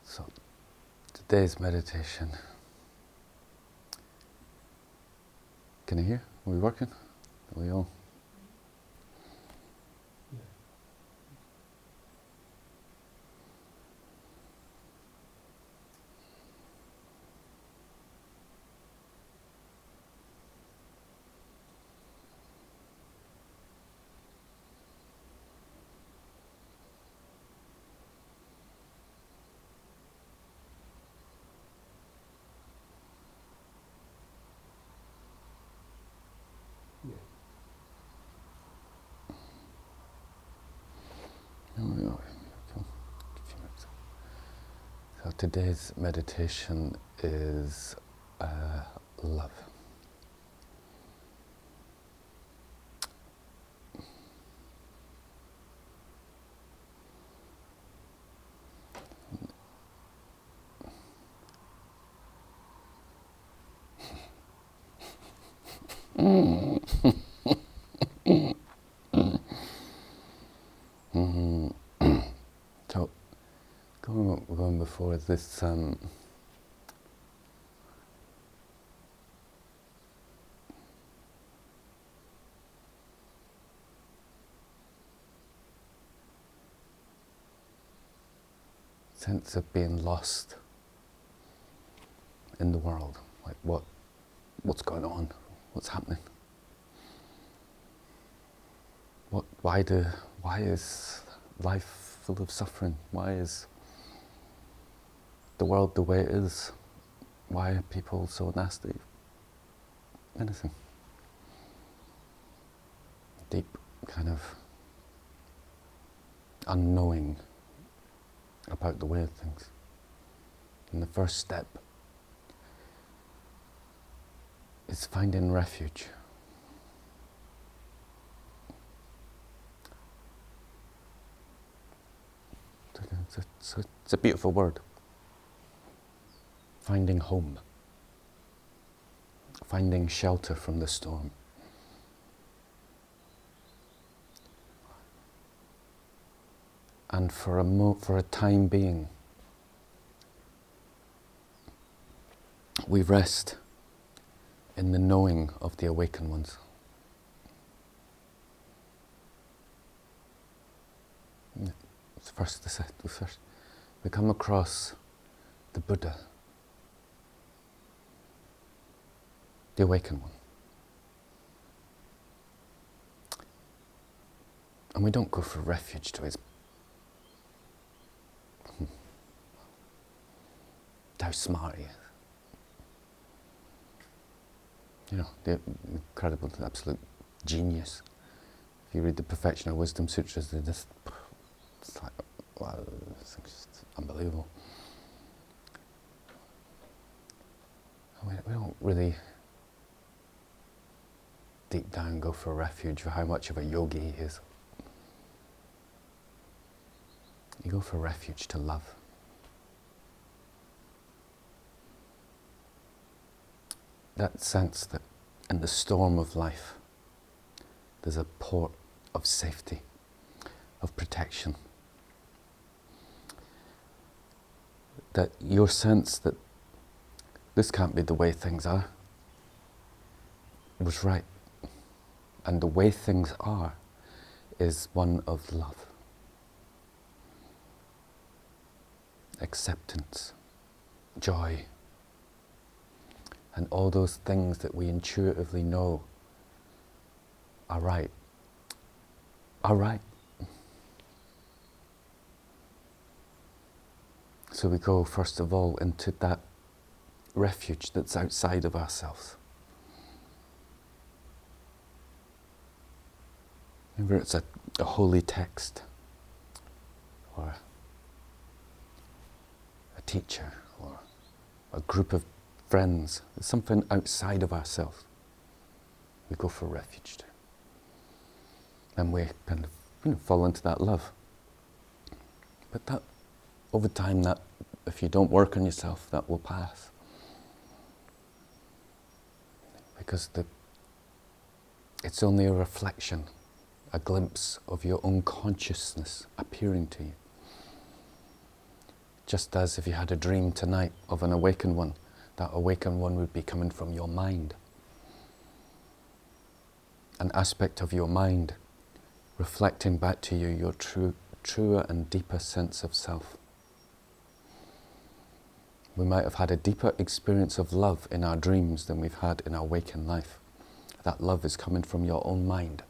So today's meditation. Can you hear? Are we working? Are we all? So today's meditation is love. So going before this sense of being lost in the world, like what's going on, what's happening, why is life full of suffering? Why is the world the way it is? Why are people so nasty? Anything. Deep kind of unknowing about the way of things. And the first step is finding refuge. It's a beautiful word. Finding home. Finding shelter from the storm. And for a time being, we rest in the knowing of the awakened ones. It's first. We come across the Buddha, the awakened one. And we don't go for refuge to his how smart he is. You know, the incredible, absolute genius. If you read the Perfection of Wisdom Sutras, they're just, it's like, wow, it's just unbelievable. We don't really deep down go for refuge for how much of a yogi he is. You go for refuge to love. That sense that in the storm of life, there's a port of safety, of protection. That your sense that this can't be the way things are was right. And the way things are is one of love. Acceptance, joy, and all those things that we intuitively know are right. So we go, first of all, into that refuge that's outside of ourselves. Whether it's a holy text, or a teacher, or a group of friends, there's something outside of ourselves we go for refuge to. And we kind of fall into that love. But that, over time, that if you don't work on yourself, that will pass. Because It's only a reflection, a glimpse of your own consciousness appearing to you. Just as if you had a dream tonight of an awakened one, that awakened one would be coming from your mind. An aspect of your mind reflecting back to you your truer and deeper sense of self. We might have had a deeper experience of love in our dreams than we've had in our waking life. That love is coming from your own mind.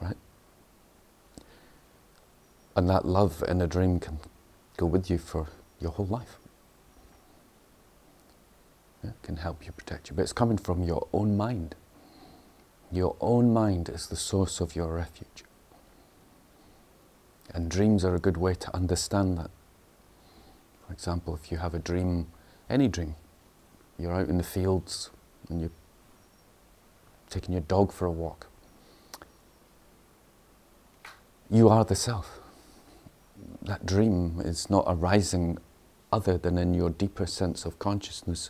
Right? And that love in a dream can go with you for your whole life. It can help you, protect you, but it's coming from your own mind. Your own mind is the source of your refuge. And dreams are a good way to understand that. For example, if you have a dream, any dream, you're out in the fields and you're taking your dog for a walk. You are the self. That dream is not arising other than in your deeper sense of consciousness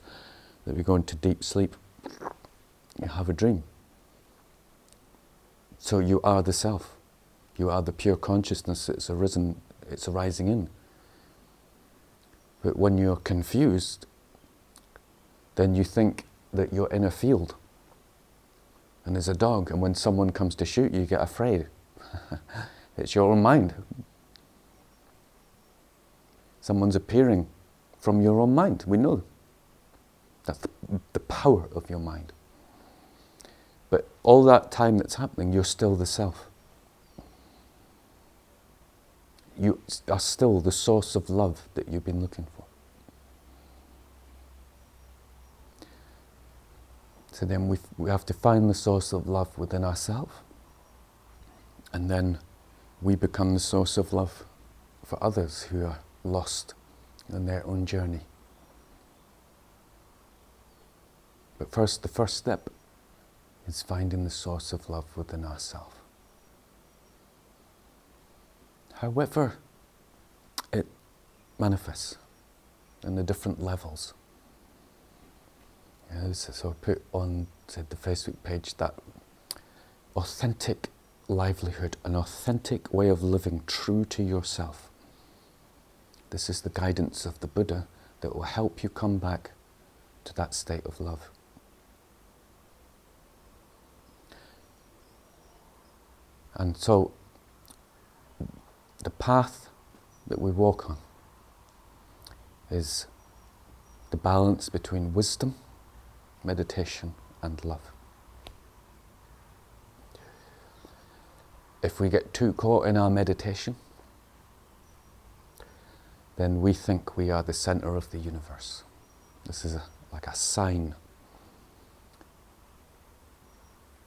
that we go into deep sleep. You have a dream. So you are the self. You are the pure consciousness that's arisen, it's arising in. But when you're confused, then you think that you're in a field and there's a dog, and when someone comes to shoot you, you get afraid. It's your own mind. Someone's appearing from your own mind. We know that's the power of your mind. But all that time that's happening, you're still the self. You are still the source of love that you've been looking for. So then we have to find the source of love within ourselves, and then we become the source of love for others who are lost in their own journey. But first, the first step is finding the source of love within ourselves. However it manifests in the different levels. So I put on the Facebook page that authentic livelihood, an authentic way of living true to yourself. This is the guidance of the Buddha that will help you come back to that state of love. And so the path that we walk on is the balance between wisdom, meditation, and love. If we get too caught in our meditation, then we think we are the center of the universe. This is like a sign.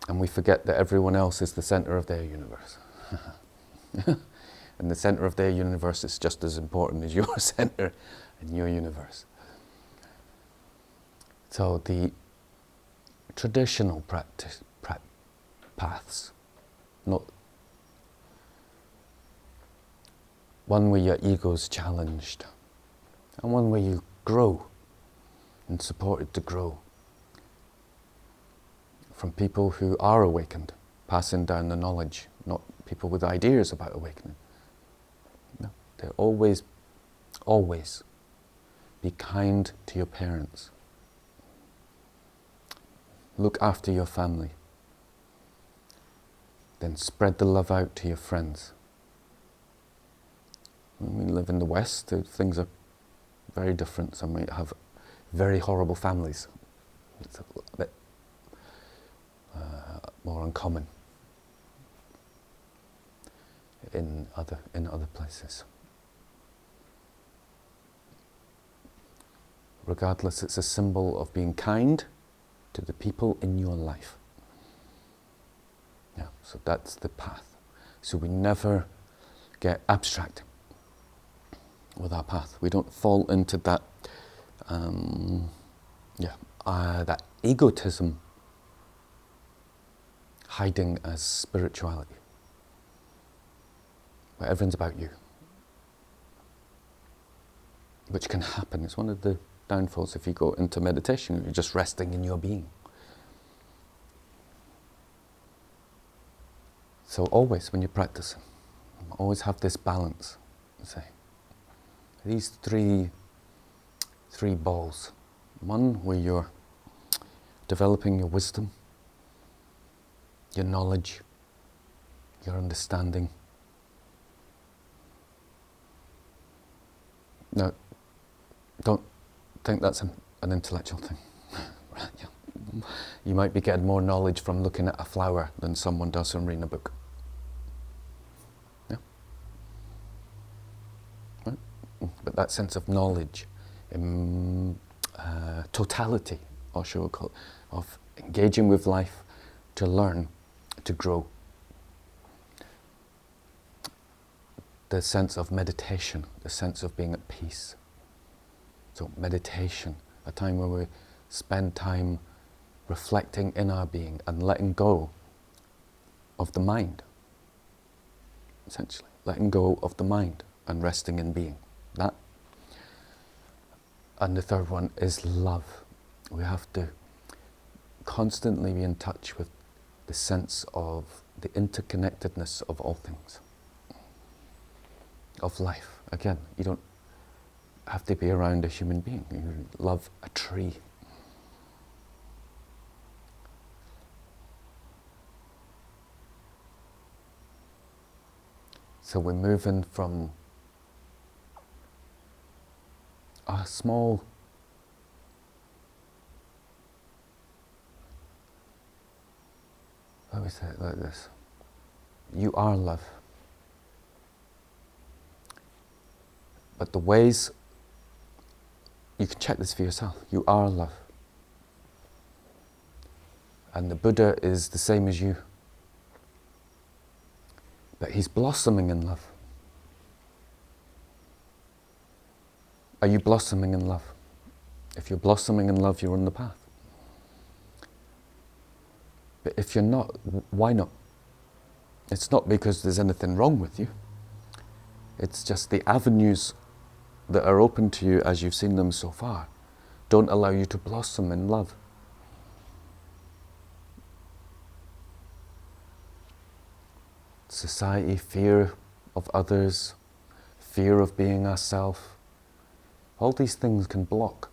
And we forget that everyone else is the center of their universe. And the center of their universe is just as important as your center in your universe. So the traditional paths, not one where your ego is challenged, and one where you grow and supported to grow from people who are awakened, passing down the knowledge, not people with ideas about awakening. No, they're always be kind to your parents. Look after your family. Then spread the love out to your friends. When we live in the West, things are very different. Some might have very horrible families. It's a bit more uncommon in other places. Regardless, it's a symbol of being kind to the people in your life. Yeah, so that's the path. So we never get abstract with our path. We don't fall into that that egotism hiding as spirituality, where everything's about you, which can happen. It's one of the downfalls if you go into meditation. You're just resting in your being. So always, when you're practicing, always have this balance. Say, these three balls. One where you're developing your wisdom, your knowledge, your understanding. Now, don't think that's an intellectual thing. You might be getting more knowledge from looking at a flower than someone does from reading a book. Yeah? Right? But that sense of knowledge, totality, or shall we call it, of engaging with life to learn, to grow. The sense of meditation, the sense of being at peace. So meditation, a time where we spend time reflecting in our being and letting go of the mind, essentially. Letting go of the mind and resting in being. That. And the third one is love. We have to constantly be in touch with the sense of the interconnectedness of all things, of life. Again, you don't have to be around a human being. You love a tree. So we're moving from a small let me say it like this. You are love. But the ways, you can check this for yourself. You are love. And the Buddha is the same as you. But he's blossoming in love. Are you blossoming in love? If you're blossoming in love, you're on the path. But if you're not, why not? It's not because there's anything wrong with you. It's just the avenues that are open to you as you've seen them so far don't allow you to blossom in love. Society, fear of others, fear of being ourselves, all these things can block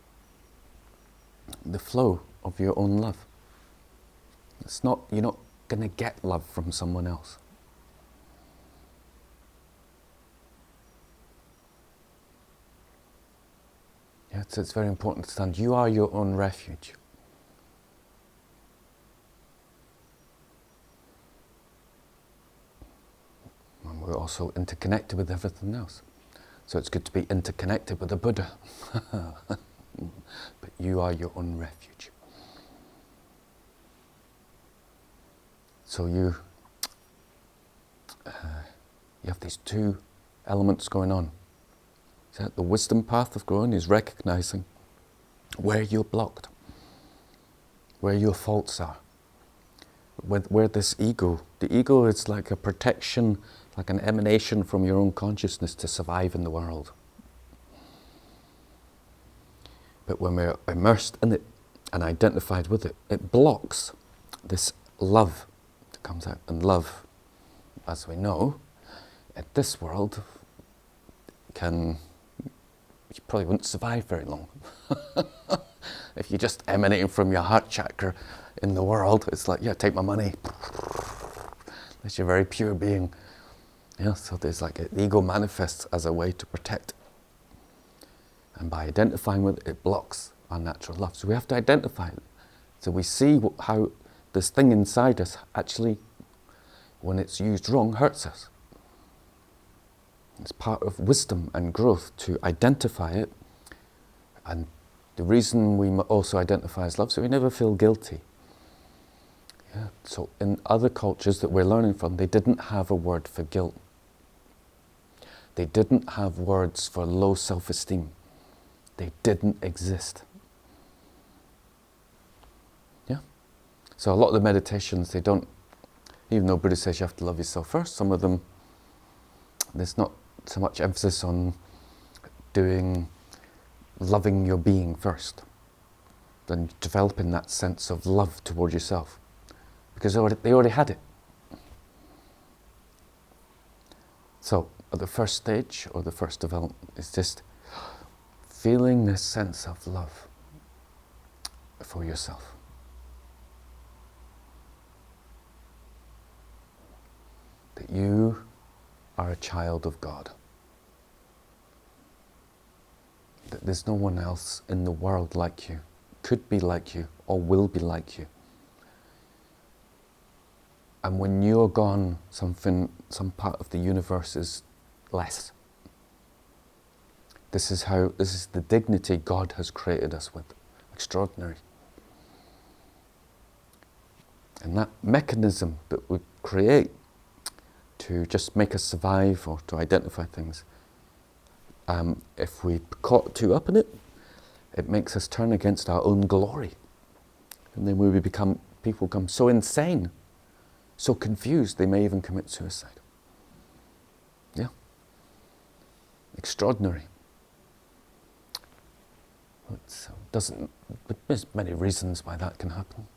the flow of your own love. You're not going to get love from someone else. Yeah, so it's very important to understand you are your own refuge. And we're also interconnected with everything else. So it's good to be interconnected with the Buddha. But you are your own refuge. So you have these two elements going on. So the wisdom path of growing is recognizing where you're blocked, where your faults are, where this ego, the ego is like a protection, like an emanation from your own consciousness to survive in the world. But when we're immersed in it and identified with it, it blocks this love that comes out. And love, as we know, in this world you probably wouldn't survive very long. If you're just emanating from your heart chakra in the world, it's like, yeah, take my money. Unless you're a very pure being. Yeah, so there's like the ego manifests as a way to protect. And by identifying with it, it blocks our natural love. So we have to identify it. So we see how this thing inside us actually, when it's used wrong, hurts us. It's part of wisdom and growth to identify it. And the reason we also identify as love, so we never feel guilty. Yeah. So in other cultures that we're learning from, they didn't have a word for guilt. They didn't have words for low self-esteem. They didn't exist. Yeah. So a lot of the meditations, they don't, even though Buddha says you have to love yourself first, some of them, there's not so much emphasis on doing loving your being first, then developing that sense of love toward yourself, because they already had it. So at the first stage, or the first development, is just feeling this sense of love for yourself. That you are a child of God. That there's no one else in the world like you, could be like you, or will be like you. And when you're gone, some part of the universe is less. This is the dignity God has created us with. Extraordinary. And that mechanism that we create to just make us survive or to identify things, if we caught too up in it, it makes us turn against our own glory. And then people become so insane, so confused, they may even commit suicide. Yeah. Extraordinary. There's many reasons why that can happen.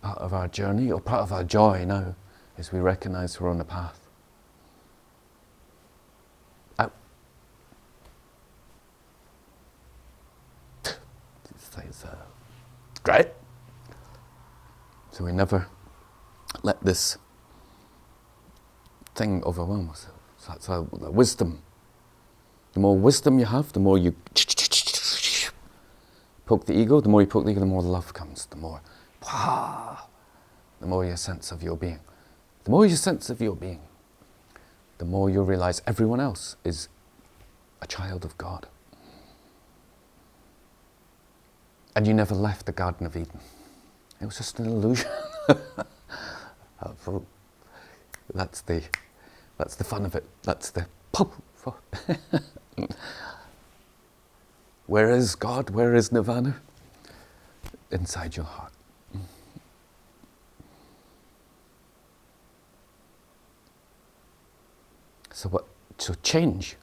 Part of our journey, or part of our joy now, is we recognize we're on a path. Out. It's great. So we never let this thing overwhelm us. So that's how the wisdom. The more wisdom you have, the more you poke the ego, the more you poke the ego, the more love comes, the more your sense of your being. The more you sense of your being, the more you realize everyone else is a child of God. And you never left the Garden of Eden. It was just an illusion. That's the fun of it. That's the Where is God? Where is Nirvana? Inside your heart. So change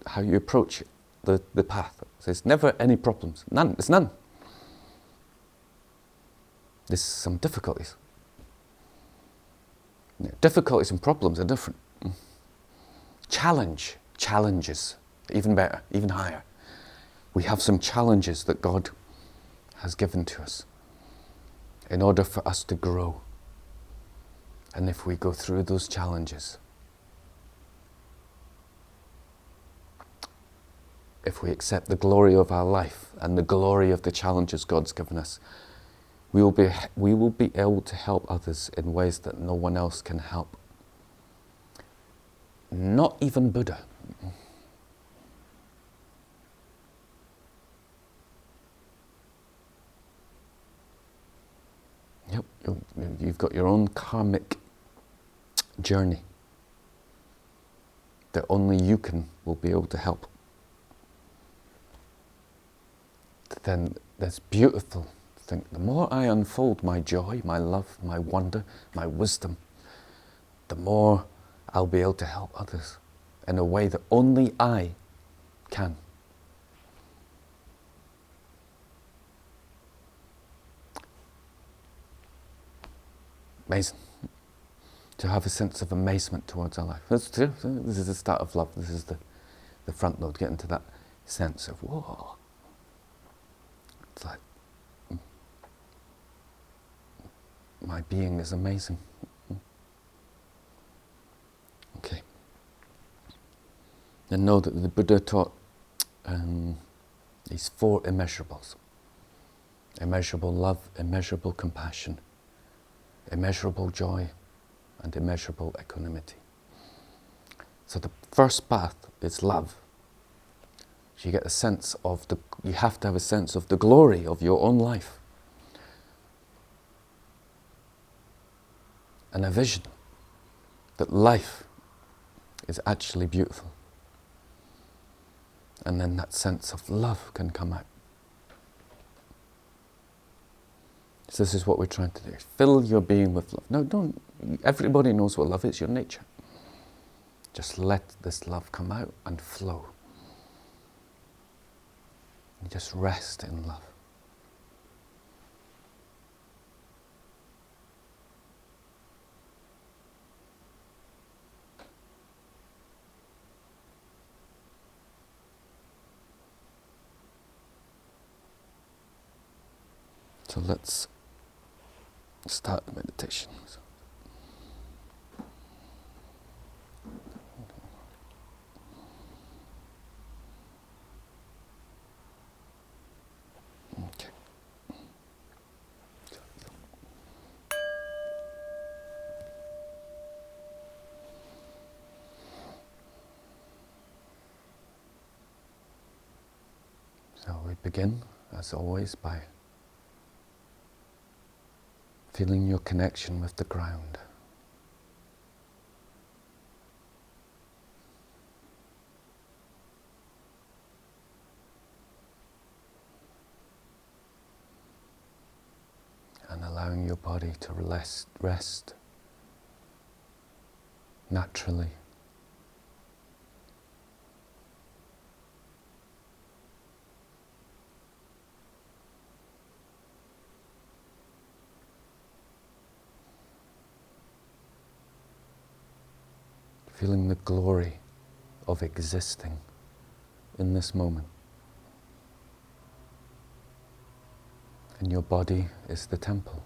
how you approach the path. So there's never any problems. None. There's none. There's some difficulties. Difficulties and problems are different. Challenges, even better, even higher. We have some challenges that God has given to us in order for us to grow. And if we go through those challenges, if we accept the glory of our life and the glory of the challenges God's given us, we will be able to help others in ways that no one else can help. Not even Buddha. Yep, you've got your own karmic journey that only you will be able to help. Then that's beautiful. Think the more I unfold my joy, my love, my wonder, my wisdom, the more I'll be able to help others in a way that only I can. Amazing. To have a sense of amazement towards our life. This is the start of love. This is the front load, getting to that sense of, whoa. It's like, my being is amazing. Okay. And know that the Buddha taught these 4 immeasurables. Immeasurable love, immeasurable compassion, immeasurable joy, and immeasurable equanimity. So the first path is love. So you get a sense of you have to have a sense of the glory of your own life. And a vision that life is actually beautiful. And then that sense of love can come out. So this is what we're trying to do. Fill your being with love. No, everybody knows what love is, your nature. Just let this love come out and flow. And just rest in love. So let's start the meditation. Okay. So we begin, as always, by feeling your connection with the ground. And allowing your body to rest naturally. Feeling the glory of existing in this moment. And your body is the temple.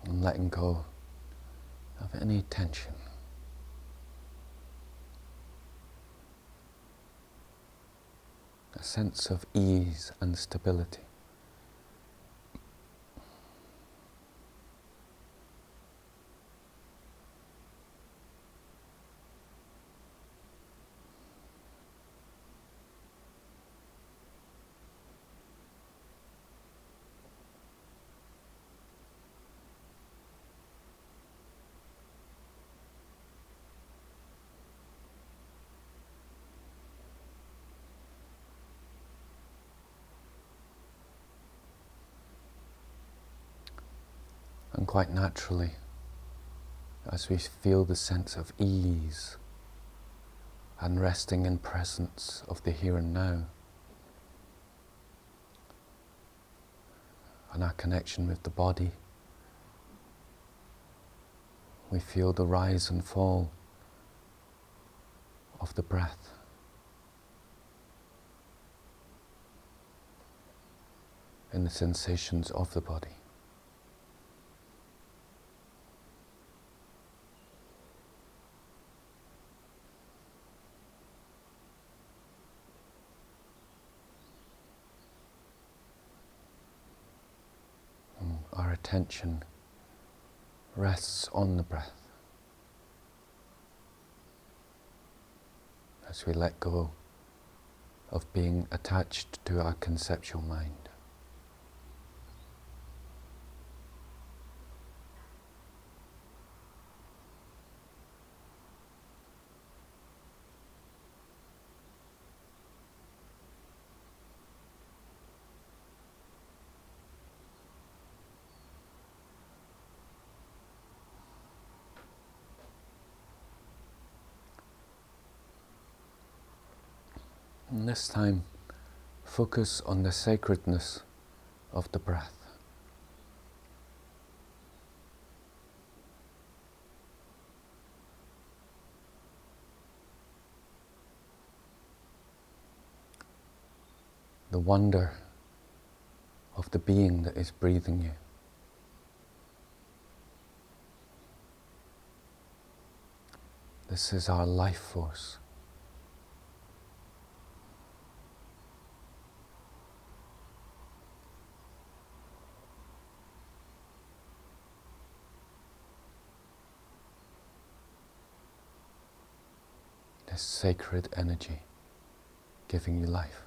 And letting go of any tension. A sense of ease and stability. And quite naturally, as we feel the sense of ease and resting in presence of the here and now, and our connection with the body, we feel the rise and fall of the breath. In the sensations of the body. Our attention rests on the breath as we let go of being attached to our conceptual mind. And this time, focus on the sacredness of the breath. The wonder of the being that is breathing you. This is our life force. This sacred energy giving you life.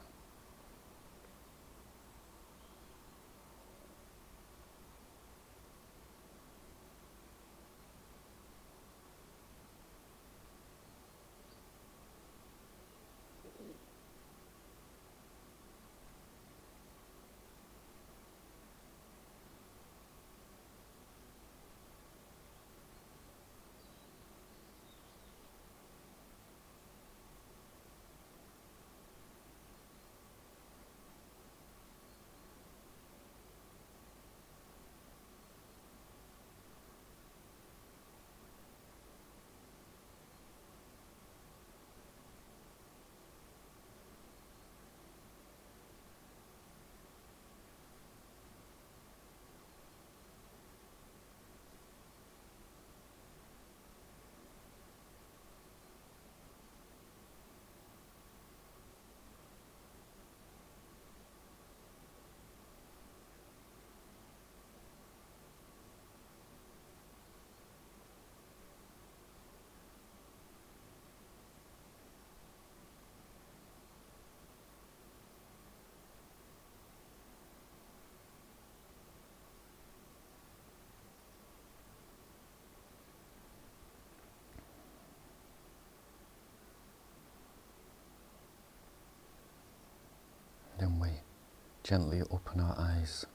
gently open our eyes.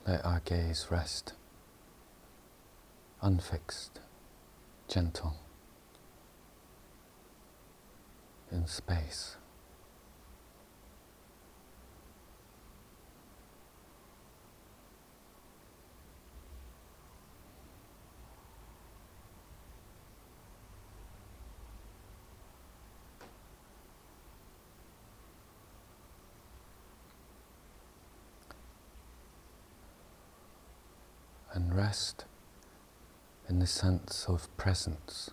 Let our gaze rest, unfixed, gentle, in space. And rest in the sense of presence.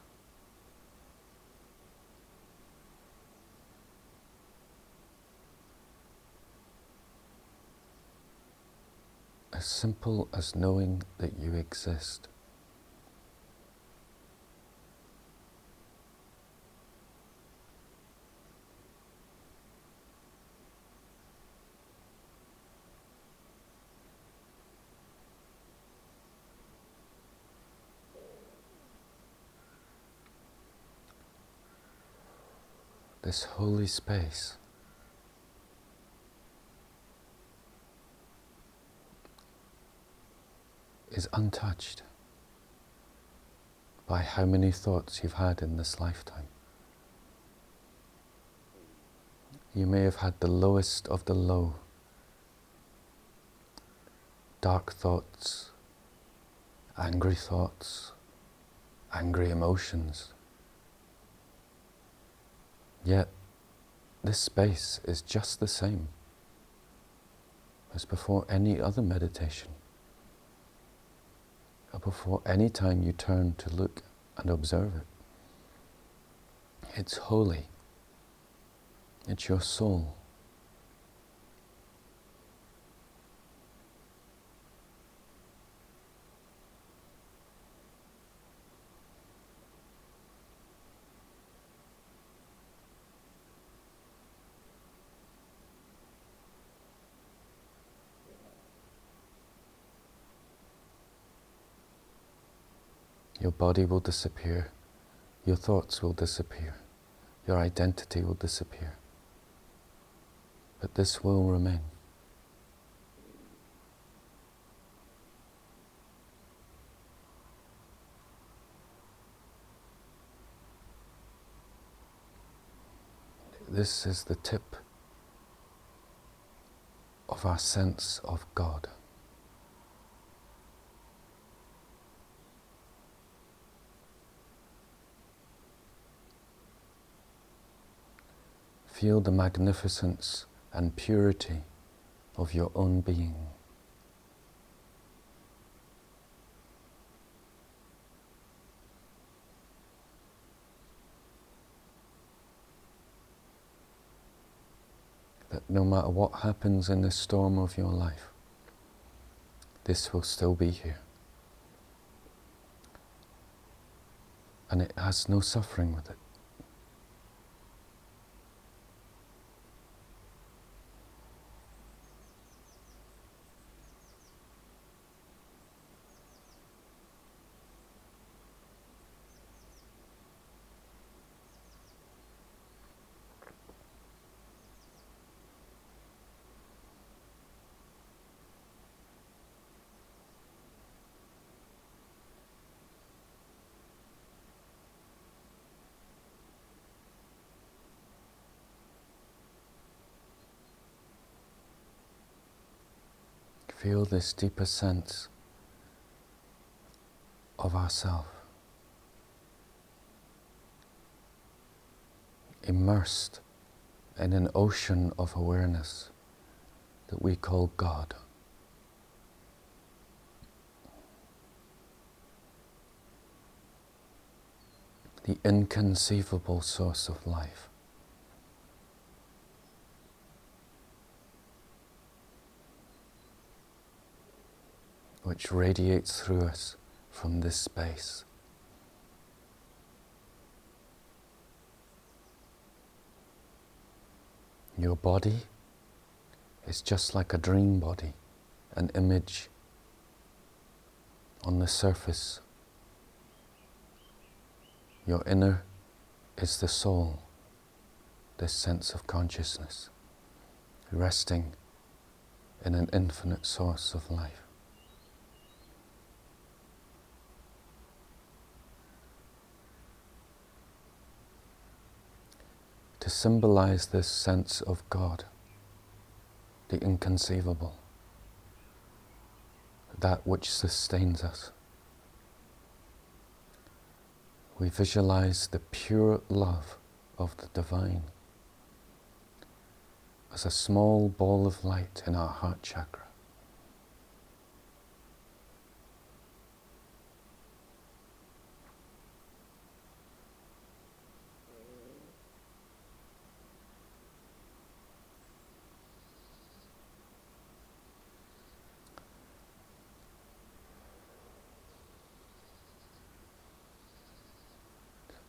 As simple as knowing that you exist. This holy space is untouched by how many thoughts you've had in this lifetime. You may have had the lowest of the low, dark thoughts, angry emotions. Yet, this space is just the same as before any other meditation, or before any time you turn to look and observe it. It's holy. It's your soul. Your body will disappear, your thoughts will disappear, your identity will disappear, but this will remain. This is the tip of our sense of God. Feel the magnificence and purity of your own being. That no matter what happens in the storm of your life, this will still be here. And it has no suffering with it. Feel this deeper sense of ourself, immersed in an ocean of awareness that we call God. The inconceivable source of life. Which radiates through us from this space. Your body is just like a dream body, an image on the surface. Your inner is the soul, this sense of consciousness. resting in an infinite source of life. To symbolize this sense of God, the inconceivable, that which sustains us, we visualize the pure love of the divine as a small ball of light in our heart chakra.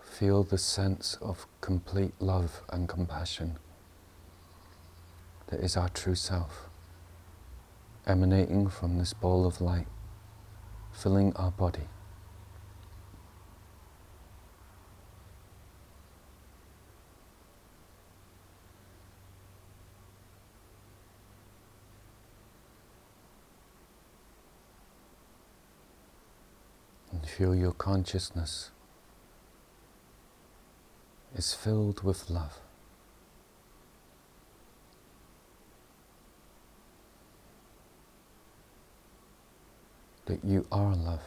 Feel the sense of complete love and compassion that is our true self, emanating from this ball of light, filling our body. And feel your consciousness is filled with love. That you are love.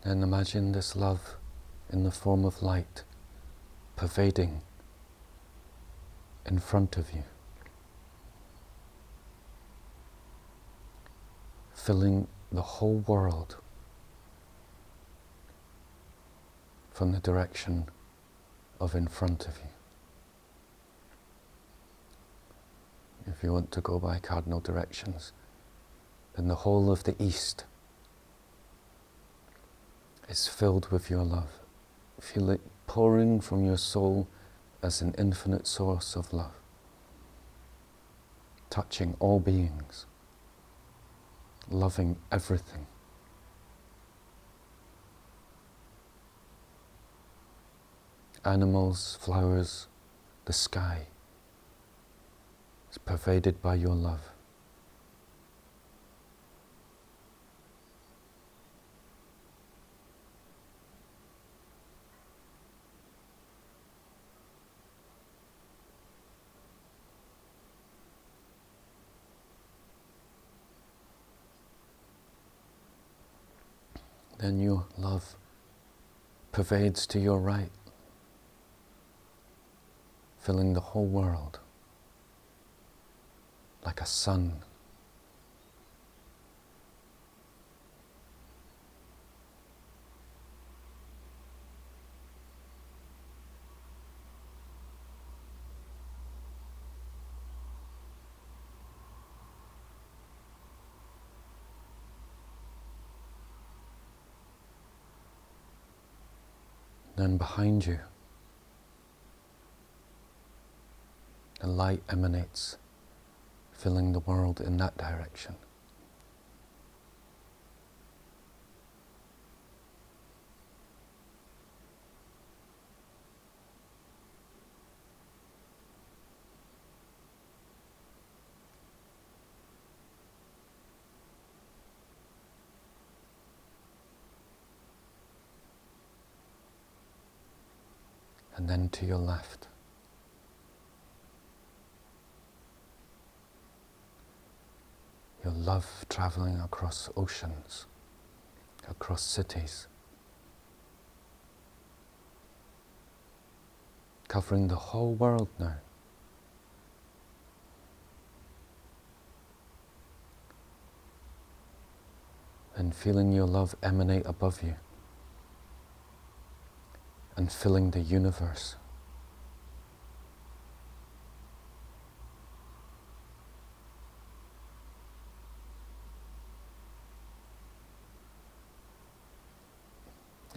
And imagine this love in the form of light pervading in front of you, filling the whole world from the direction of in front of you. If you want to go by cardinal directions, then the whole of the East is filled with your love. Feel it pouring from your soul as an infinite source of love, touching all beings, loving everything. Animals, flowers, the sky is pervaded by your love. Then your love pervades to your right, filling the whole world like a sun. Then behind you, the light emanates, filling the world in that direction. And then to your left, your love traveling across oceans, across cities, covering the whole world now. And feeling your love emanate above you and filling the universe.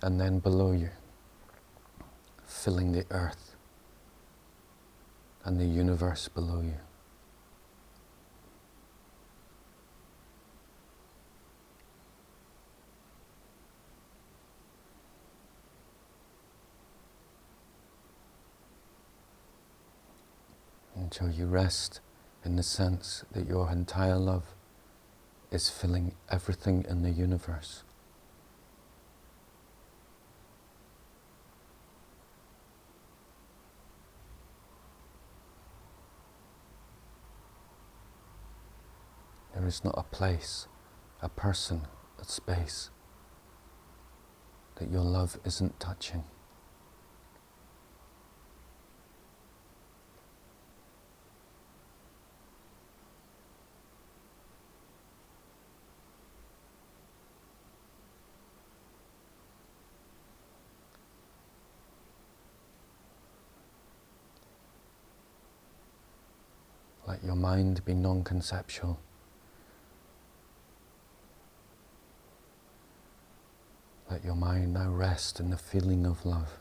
and then below you, filling the earth and the universe below you. Until you rest in the sense that your entire love is filling everything in the universe. There is not a place, a person, a space that your love isn't touching. Let your mind be non-conceptual. Let your mind now rest in the feeling of love.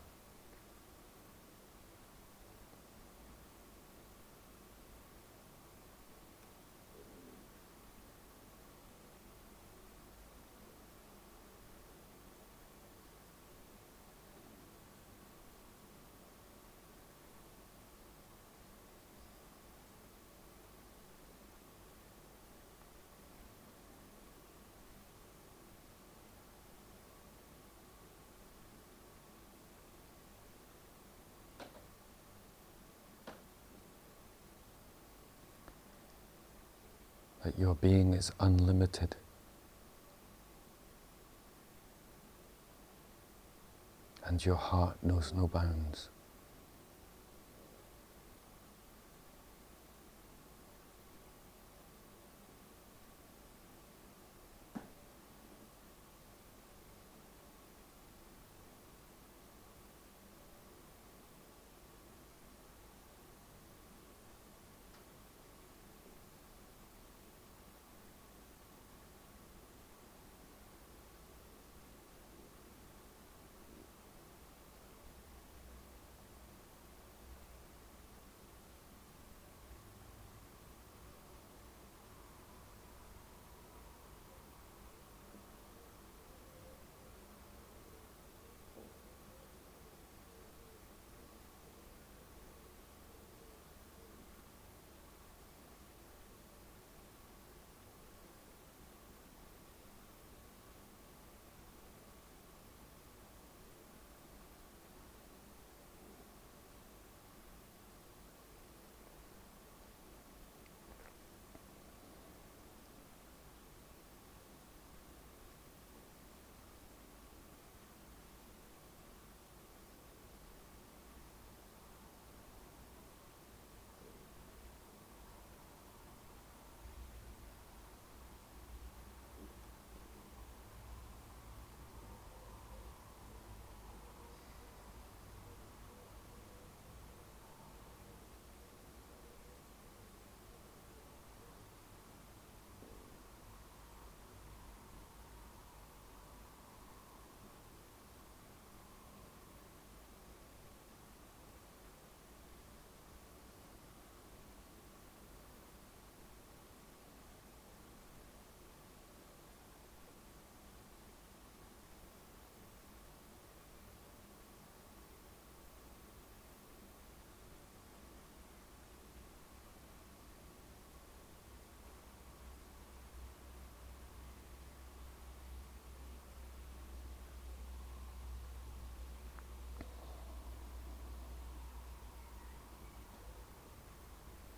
That your being is unlimited. And your heart knows no bounds.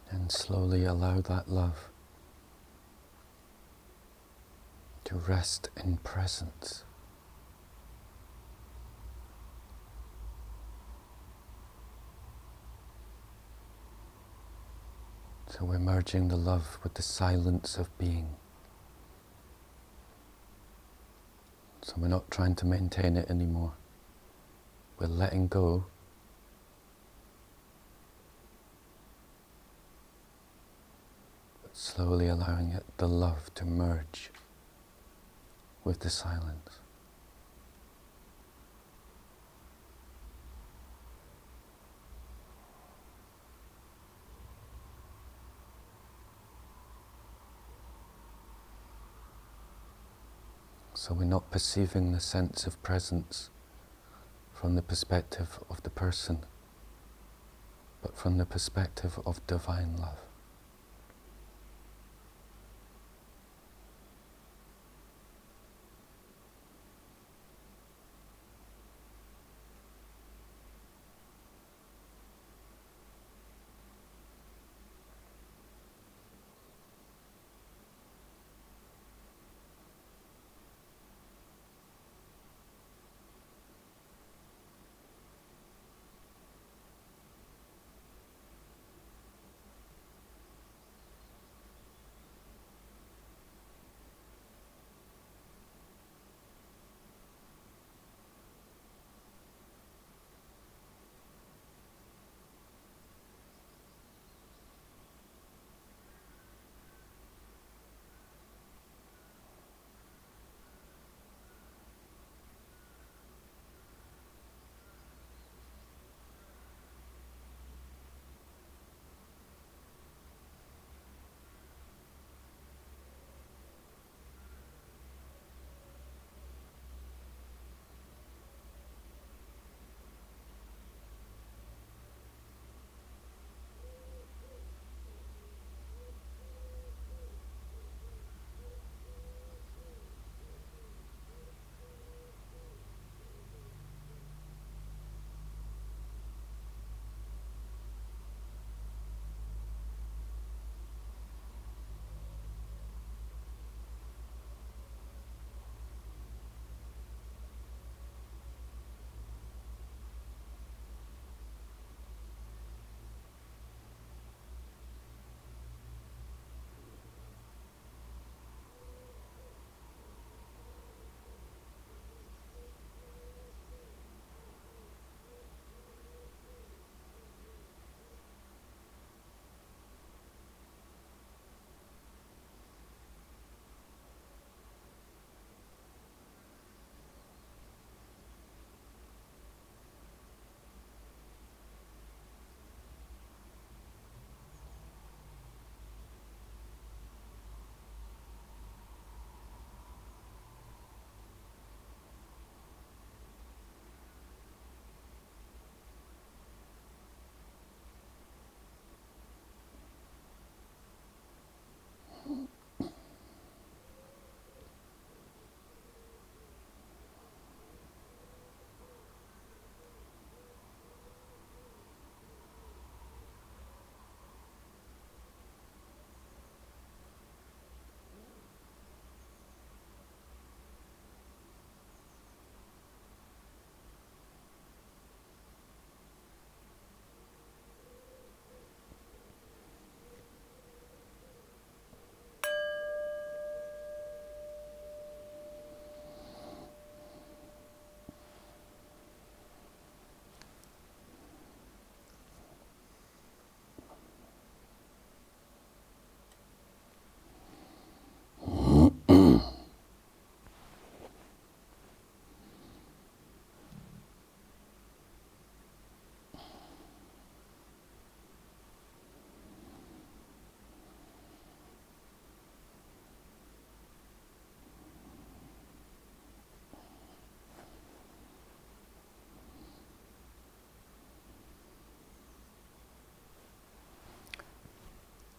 And slowly allow that love to rest in presence. So we're merging the love with the silence of being. So we're not trying to maintain it anymore. We're letting go. But slowly allowing the love to merge with the silence. So we're not perceiving the sense of presence from the perspective of the person, but from the perspective of divine love.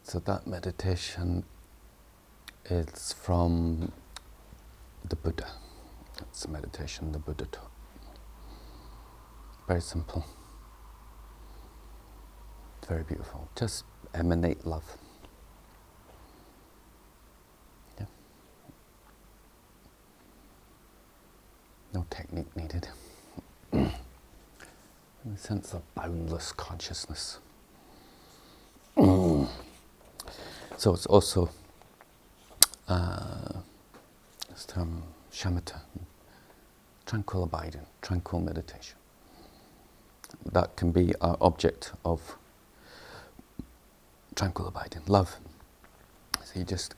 So that meditation is from the Buddha. That's the meditation the Buddha taught. Very simple. Very beautiful. Just emanate love. Yeah. No technique needed. In the sense of boundless consciousness. So it's also this term shamatha, tranquil abiding, tranquil meditation. That can be our object of tranquil abiding, love. So you just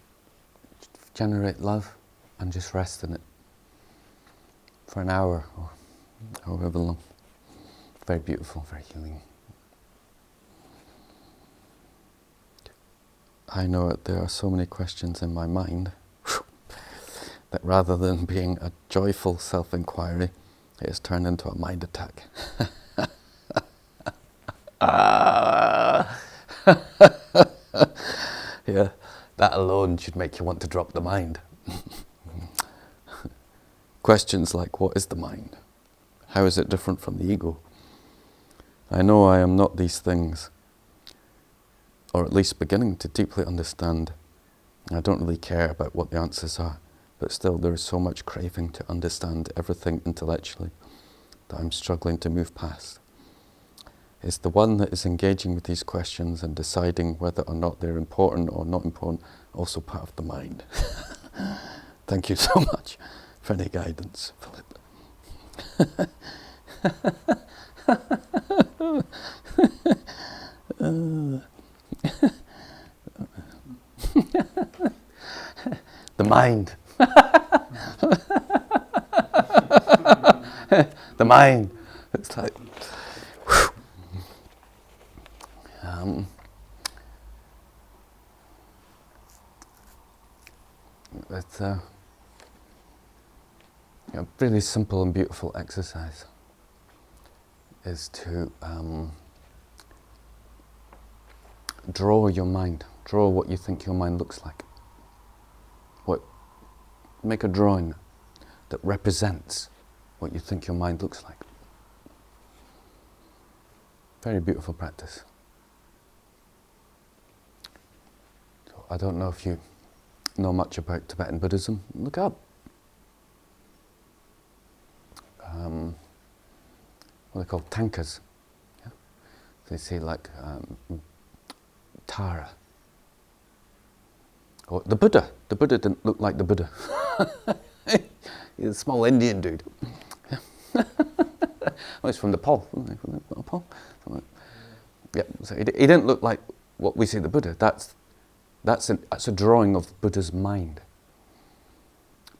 generate love and just rest in it for an hour or however long. Very beautiful, very healing. I know that there are so many questions in my mind. that rather than being a joyful self-inquiry, it has turned into a mind attack. Yeah, that alone should make you want to drop the mind. Questions like, what is the mind? How is it different from the ego? I know I am not these things, or at least beginning to deeply understand. I don't really care about what the answers are, but still there is so much craving to understand everything intellectually that I'm struggling to move past. Is the one that is engaging with these questions and deciding whether or not they're important or not important also part of the mind? Thank you so much for any guidance, Philip. The mind. The mind. It's like, it's a really simple and beautiful exercise is to draw your mind, draw what you think your mind looks like. Make a drawing that represents what you think your mind looks like. Very beautiful practice. So I don't know if you know much about Tibetan Buddhism. Look up. What are they called? Tankas. Yeah? So you see like Tara. Or the Buddha. The Buddha didn't look like the Buddha. He's a small Indian dude. Oh, he's from Nepal. Nepal? Yeah, so he didn't look like what we see the Buddha. That's a drawing of Buddha's mind.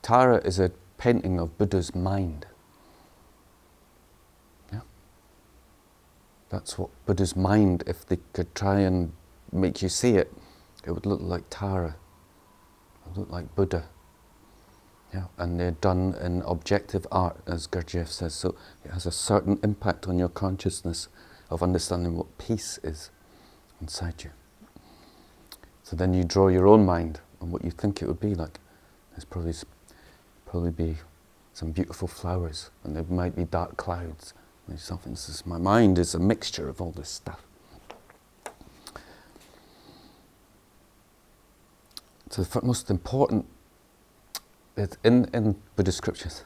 Tara is a painting of Buddha's mind. Yeah, that's what Buddha's mind. If they could try and make you see it, it would look like Tara. It would look like Buddha. Yeah, and they're done in objective art, as Gurdjieff says, so it has a certain impact on your consciousness of understanding what peace is inside you. So then you draw your own mind on what you think it would be like. There's probably be some beautiful flowers, and there might be dark clouds. And something says, my mind is a mixture of all this stuff. So the most important, in Buddhist scriptures,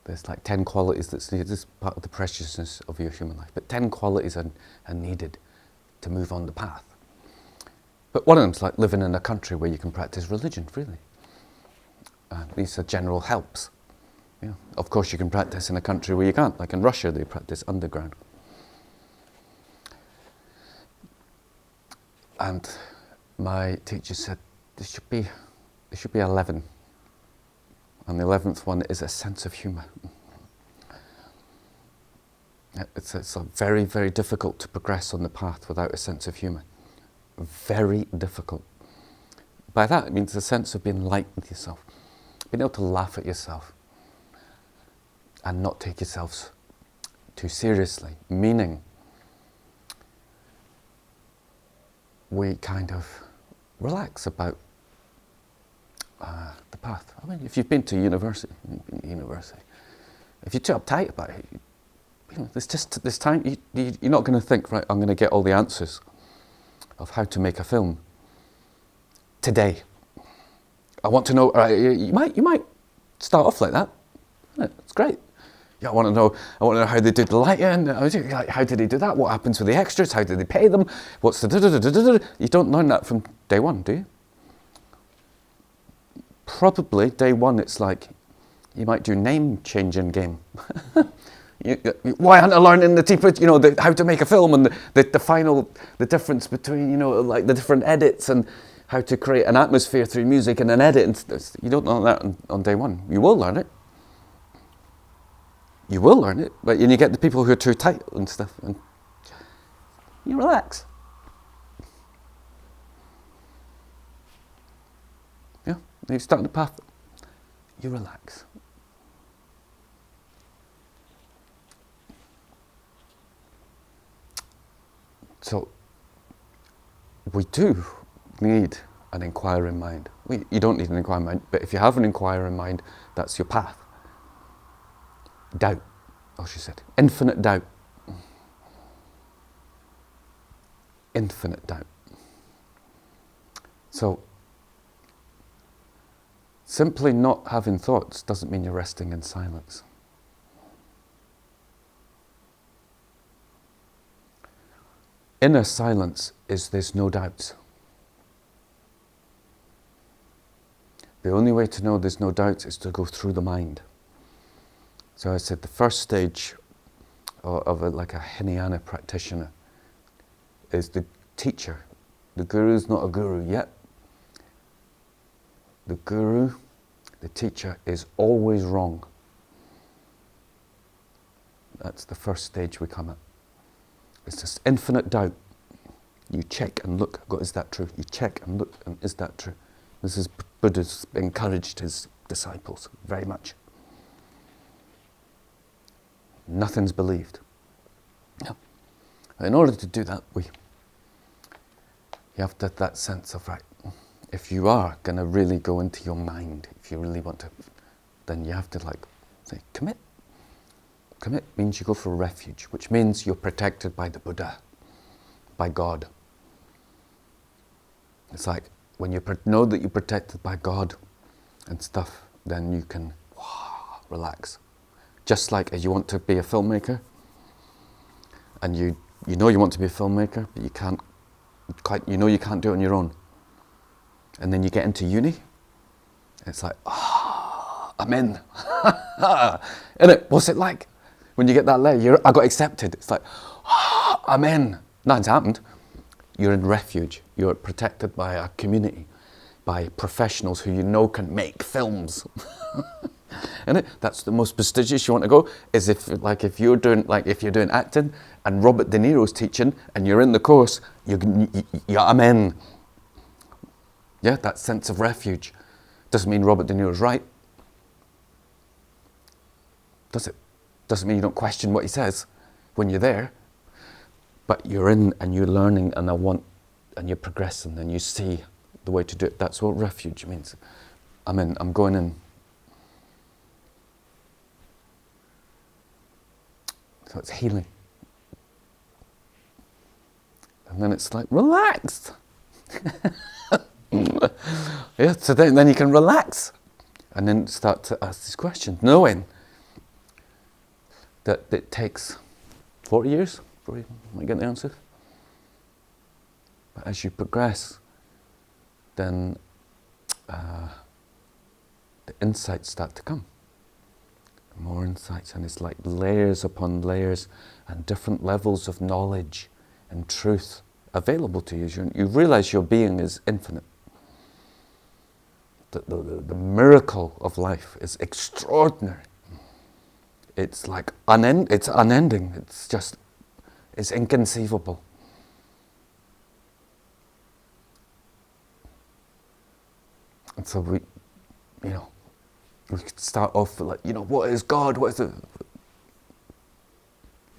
there's like 10 qualities that's needed. This is part of the preciousness of your human life. But 10 qualities are needed to move on the path. But one of them is like living in a country where you can practice religion freely. These are general helps. Yeah. Of course you can practice in a country where you can't. Like in Russia, they practice underground. And my teacher said there should be 11. And the 11th one is a sense of humour. It's very, very difficult to progress on the path without a sense of humour. Very difficult. By that it means a sense of being light with yourself. Being able to laugh at yourself. And not take yourself too seriously. Meaning, we kind of relax about the path. I mean, if you've been to university, if you're too uptight about it, there's just this time you're not going to think, right, I'm going to get all the answers of how to make a film today. I want to know. You might start off like that. It's great. Yeah, I want to know how they did the lighting. How did they do that? What happens with the extras? How do they pay them? What's the da-da-da-da-da-da? You don't learn that from day one, do you? Probably day one it's like you might do name changing game. Why aren't I learning the deeper, how to make a film and the difference between, like the different edits and how to create an atmosphere through music and an edit. And you don't learn that on day one. You will learn it. You will learn it, but then you get the people who are too tight and stuff, and you relax. Yeah, you start the path. you relax. So we do need an inquiring mind. You don't need an inquiring mind, but if you have an inquiring mind, that's your path. Doubt, she said. Infinite doubt. Infinite doubt. So, simply not having thoughts doesn't mean you're resting in silence. Inner silence is there's no doubts. The only way to know there's no doubts is to go through the mind. So I said the first stage of like a Hinayana practitioner is the teacher. The guru's not a guru yet. The guru, the teacher, is always wrong. That's the first stage we come at. It's this infinite doubt. You check and look, is that true? You check and look, and is that true? This is Buddha's encouraged his disciples very much. Nothing's believed. Yeah. In order to do that, you have to have that sense of, right, if you are going to really go into your mind, if you really want to, then you have to say, commit. Commit means you go for refuge, which means you're protected by the Buddha, by God. It's like when you know that you're protected by God and stuff, then you can relax. Just like as you want to be a filmmaker, and you know you want to be a filmmaker, but you can't you can't do it on your own. And then you get into uni, it's like, I'm in. Innit? What's it like? When you get that letter, I got accepted. It's like, I'm in. Nothing's happened. You're in refuge. You're protected by a community, by professionals who you know can make films. Innit? That's the most prestigious you want to go. Is if you're doing acting, and Robert De Niro's teaching, and you're in the course. I'm in. Yeah, that sense of refuge. Doesn't mean Robert De Niro's right. Does it? Doesn't mean you don't question what he says when you're there. But you're in and you're learning and you're progressing and you see the way to do it. That's what refuge means. I'm in, I'm going in. So it's healing. And then it's like, relax. Yeah, so then you can relax. And then start to ask these questions, knowing that it takes 40 years before you might get the answers. But as you progress, then the insights start to come. More insights, and it's like layers upon layers and different levels of knowledge and truth available to you. You realize your being is infinite. The miracle of life is extraordinary. It's like it's unending. It's inconceivable. And so we could start off with what is God? What is it?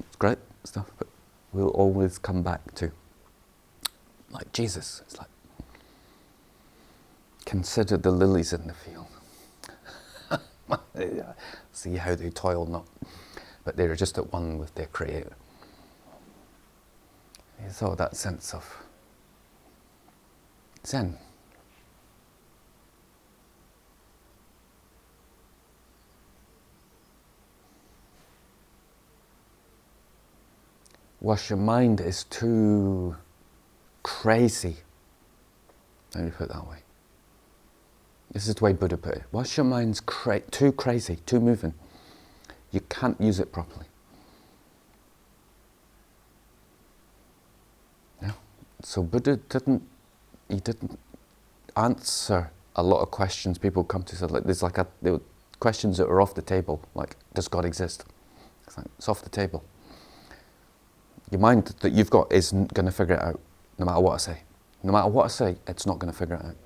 It's great stuff, but we'll always come back to, like Jesus, it's like, consider the lilies in the field. See how they toil not, but they're just at one with their Creator. So that sense of Zen. Once your mind is too crazy, let me put it that way. This is the way Buddha put it. Once your mind's too crazy, too moving, you can't use it properly. Yeah. So Buddha didn't answer a lot of questions people come to. So there were questions that were off the table, like, does God exist? It's off the table. Your mind that you've got isn't going to figure it out, no matter what I say. No matter what I say, it's not going to figure it out.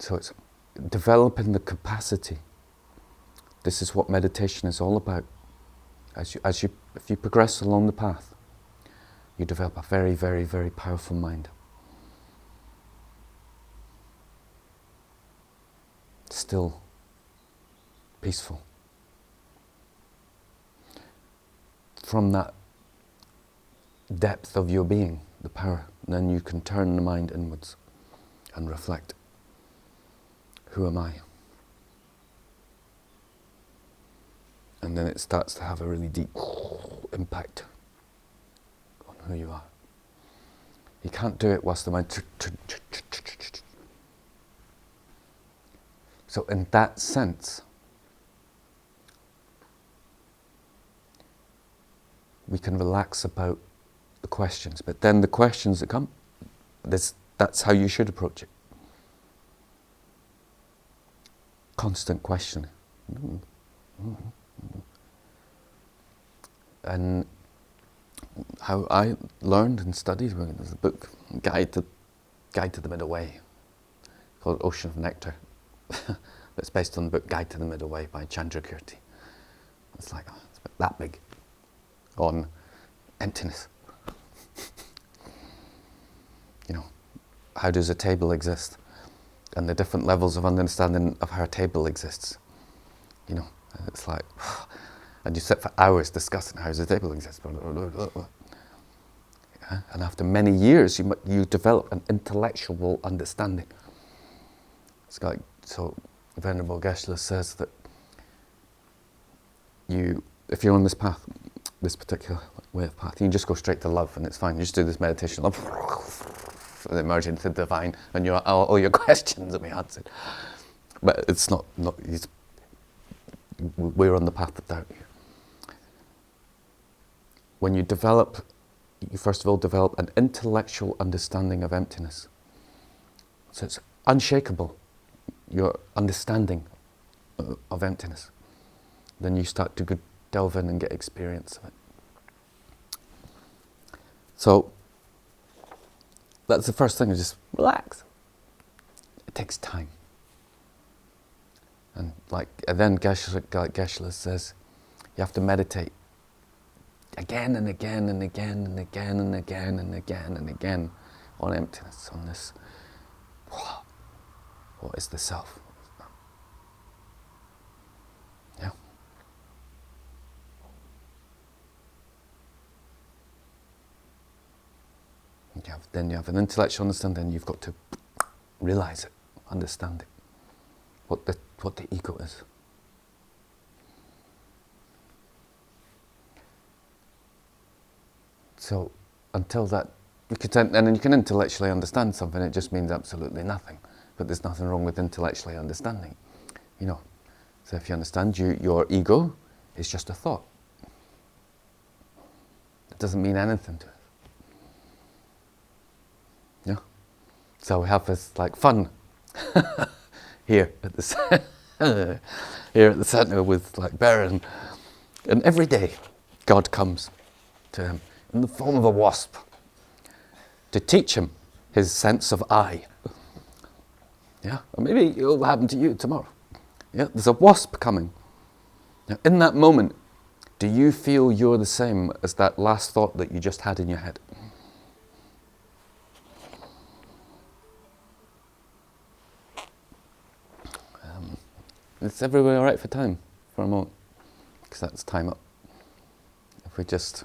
So it's developing the capacity. This is what meditation is all about. If you progress along the path, you develop a very, very, very powerful mind. Still, peaceful. From that depth of your being, the power, then you can turn the mind inwards and reflect. Who am I? And then it starts to have a really deep impact on who you are. You can't do it whilst the mind... So in that sense, we can relax about the questions. But then the questions that come, that's how you should approach it. Constant questioning. And how I learned and studied, there's a book, Guide to the Middle Way, called Ocean of Nectar. That's based on the book Guide to the Middle Way by Chandrakirti. It's like, it's about that big, on emptiness. How does a table exist? And the different levels of understanding of how a table exists. It's like, and you sit for hours discussing how the table exists. Yeah? And after many years, you develop an intellectual understanding. It's like, so Venerable Geshe says that if you're on this path, this particular way of path, you can just go straight to love and it's fine. You just do this meditation, love, and emerge into the divine, and all your questions will be answered. But it's not we're on the path of doubt here. When you first of all develop an intellectual understanding of emptiness. So it's unshakable, your understanding of emptiness. Then you start to delve in and get experience of it. So that's the first thing, is just relax. It takes time. And then Geshe says, you have to meditate again and again and again and again and again and again and again on emptiness, on this, what is the self? Yeah. Then you have an intellectual understanding, you've got to realize it, understand it, what the ego is. So until that, and then you can intellectually understand something, it just means absolutely nothing. But there's nothing wrong with intellectually understanding. So if you understand, your ego is just a thought. It doesn't mean anything to it. Yeah? So we have this fun here at the center with Baron. And every day God comes to him in the form of a wasp to teach him his sense of I. Yeah? Or maybe it'll happen to you tomorrow. Yeah? There's a wasp coming. Now, in that moment, do you feel you're the same as that last thought that you just had in your head? Is everybody all right for time for a moment? Because that's time up. If we just...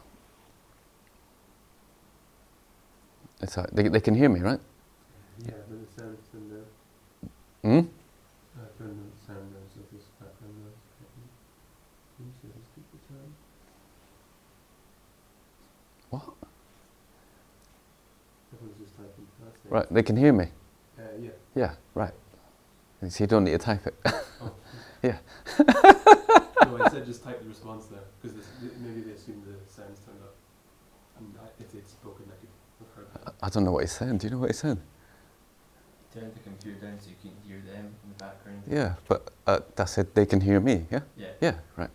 It's all right. They can hear me, right? Yeah, but the sound's in there. I turned the sound down so this background noise. Can you say just keep the time? What? Everyone's just typing. Right, they can hear me? Yeah. Yeah, right. So you don't need to type it. Oh. Yeah. No, I said just type the response there, because maybe they assume the sound's turned up. And if they'd spoken, I could have heard that. I don't know what he's saying. Do you know what he's saying? Turn the computer down so you can hear them in the background. Yeah, but I said they can hear me, yeah? Yeah. Yeah, right.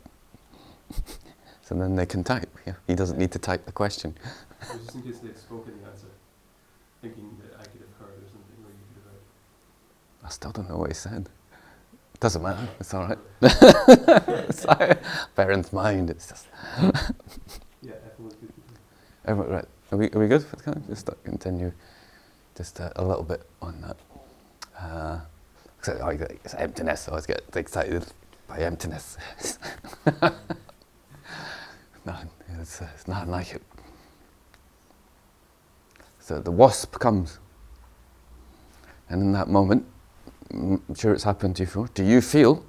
So then they can type, yeah? He doesn't need to type the question. Just in case they'd spoken the answer, thinking that I could have heard or something, or you could have heard. I still don't know what he said. Doesn't matter, it's all right. It's like parent's mind, it's just... Yeah, everyone's good. Right, are we good? Can I just continue just a little bit on that? It's emptiness, I always get excited by emptiness. It's nothing like it. So the wasp comes, and in that moment, I'm sure it's happened to you before, do you feel,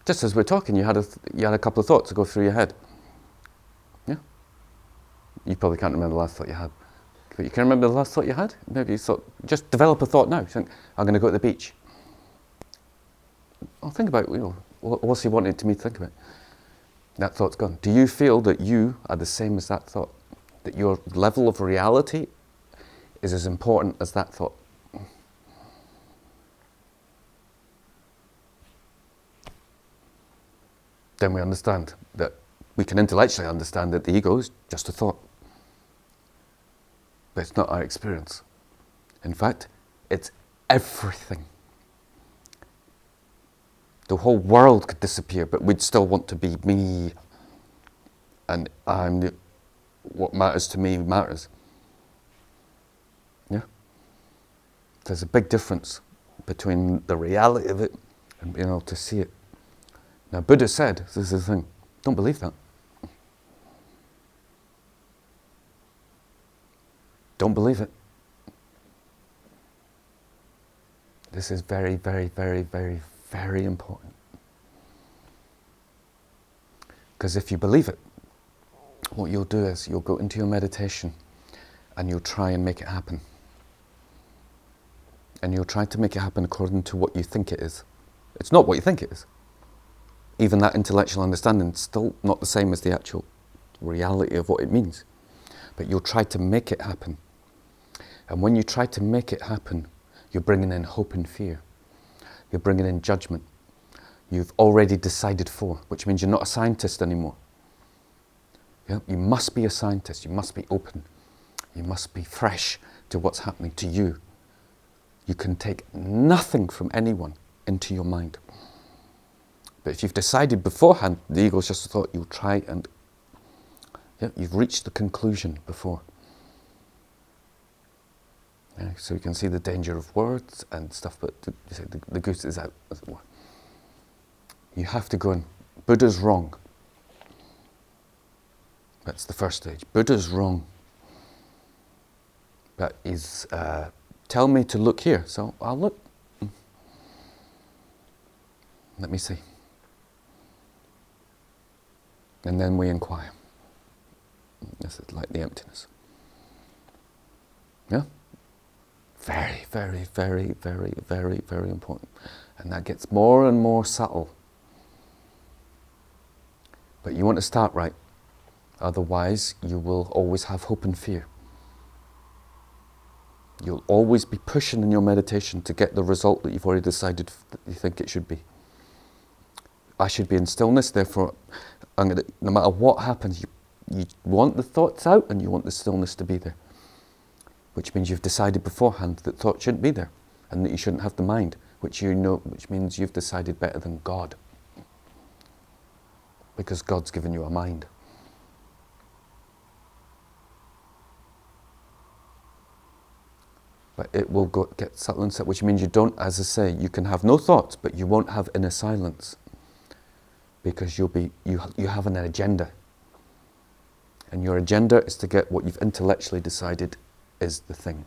just as we're talking, you had a couple of thoughts that go through your head? Yeah? You probably can't remember the last thought you had. But you can remember the last thought you had? Maybe you thought, just develop a thought now. You think, I'm going to go to the beach. I'll think about, what's he wanted me to think about? That thought's gone. Do you feel that you are the same as that thought? That your level of reality is as important as that thought? Then we understand that we can intellectually understand that the ego is just a thought. But it's not our experience. In fact, it's everything. The whole world could disappear, but we'd still want to be me. And what matters to me matters. Yeah? There's a big difference between the reality of it and being able to see it. Now, Buddha said, this is the thing, don't believe that. Don't believe it. This is very, very, very, very, very important. Because if you believe it, what you'll do is you'll go into your meditation and you'll try and make it happen. And you'll try to make it happen according to what you think it is. It's not what you think it is. Even that intellectual understanding is still not the same as the actual reality of what it means. But you'll try to make it happen. And when you try to make it happen, you're bringing in hope and fear. You're bringing in judgment. You've already decided for, which means you're not a scientist anymore. Yeah? You must be a scientist. You must be open. You must be fresh to what's happening to you. You can take nothing from anyone into your mind. But if you've decided beforehand, the ego's just thought you'll try and you've reached the conclusion before. Yeah, so you can see the danger of words and stuff, but the goose is out, as it were. You have to go in. Buddha's wrong. That's the first stage. Buddha's wrong. But he's tell me to look here, so I'll look. Let me see. And then we inquire. This is like the emptiness. Yeah? Very, very, very, very, very, very important. And that gets more and more subtle. But you want to start right. Otherwise, you will always have hope and fear. You'll always be pushing in your meditation to get the result that you've already decided that you think it should be. I should be in stillness, therefore, no matter what happens, you want the thoughts out and you want the stillness to be there. Which means you've decided beforehand that thought shouldn't be there and that you shouldn't have the mind, which means you've decided better than God. Because God's given you a mind. But it will get subtle and subtle, which means you don't, as I say, you can have no thoughts, but you won't have inner silence. Because you have an agenda. And your agenda is to get what you've intellectually decided is the thing.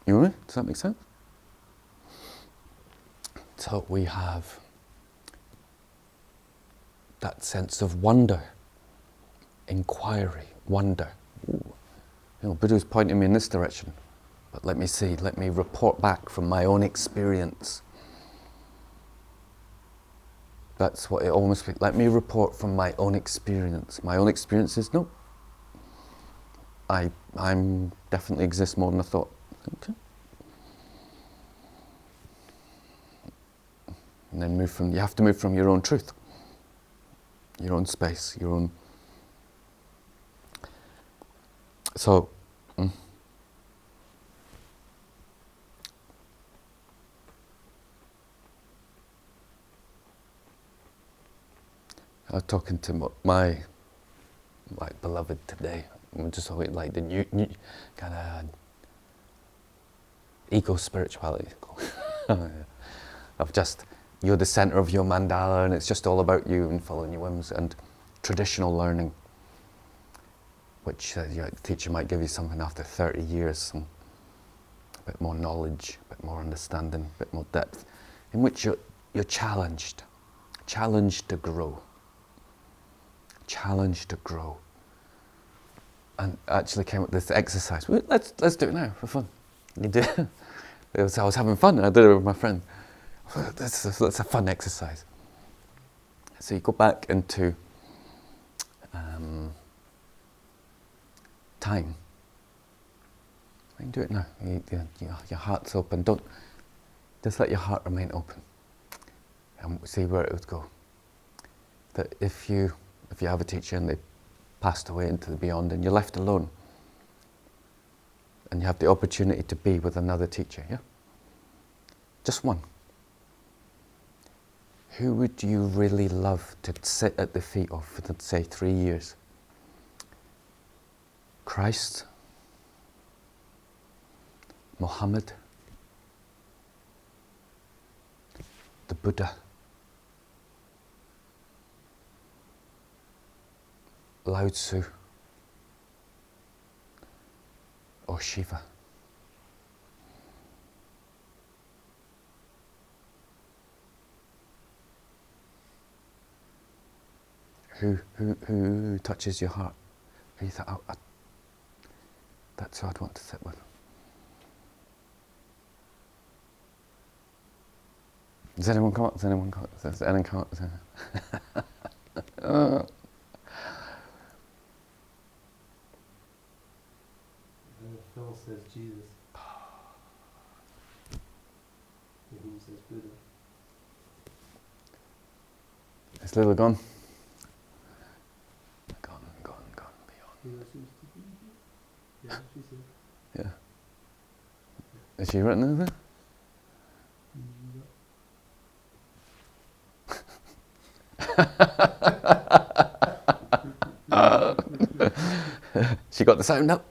You know? Does that make sense? So we have that sense of wonder, inquiry, wonder. Ooh. Buddha's pointing me in this direction, but let me see, let me report back from my own experience. That's what it almost feels. Let me report from my own experience. My own experience is, no, I'm definitely exist more than I thought. Okay. And then you have to move from your own truth, your own space, your own. So, I was talking to my beloved today. I'm just talking like the new kind of ego spirituality of just you're the center of your mandala and it's just all about you and following your whims, and traditional learning, which the teacher might give you something after 30 years, a bit more knowledge, a bit more understanding, a bit more depth, in which you're challenged to grow. Challenged to grow. And I actually came up with this exercise. Let's do it now for fun. You do. I was having fun and I did it with my friend. That's a fun exercise. So you go back into time. You can do it now. Your heart's open. Don't just let your heart remain open, and see where it would go. That if you have a teacher and they passed away into the beyond, and you're left alone, and you have the opportunity to be with another teacher, yeah? Just one. Who would you really love to sit at the feet of for, say, 3 years? Christ? Muhammad? The Buddha? Lao Tzu? Or Shiva? Who touches your heart? Who you thought, that's who I'd want to sit with. Does anyone come up? Does anyone come up? Does anyone come up? Phil says Jesus. He says Buddha. Is Lila gone? Gone beyond. Lila seems to be here. Yeah, she's here. Yeah. Is she written anything? She got the sound up.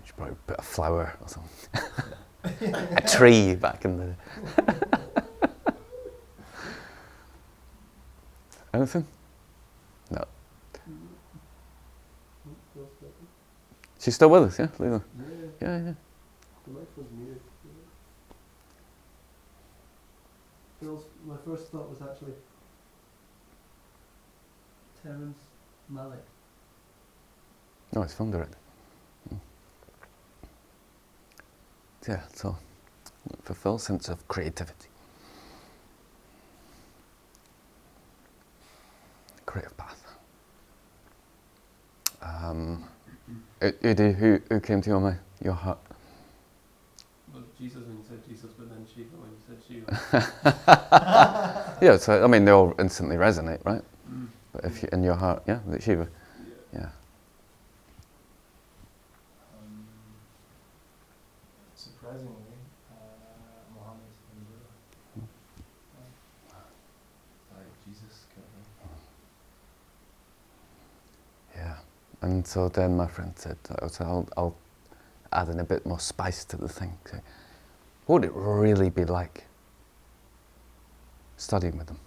Should probably put a flower or something. A tree back in the. Anything? No. She's still with us, yeah, Lila? Yeah. The mic was muted. My first thought was actually Terence Malick. No, it's film director. Yeah, so fulfill sense of creativity. Creative path. Who came to your heart? Well, Jesus when you said Jesus, but then Shiva when you said Shiva. Yeah, so I mean they all instantly resonate, right? But if you, in your heart, yeah, Shiva. Yeah. Surprisingly, Muhammad and Buddha. Jesus. Yeah, and so then my friend said, I'll add in a bit more spice to the thing. So, what would it really be like studying with them?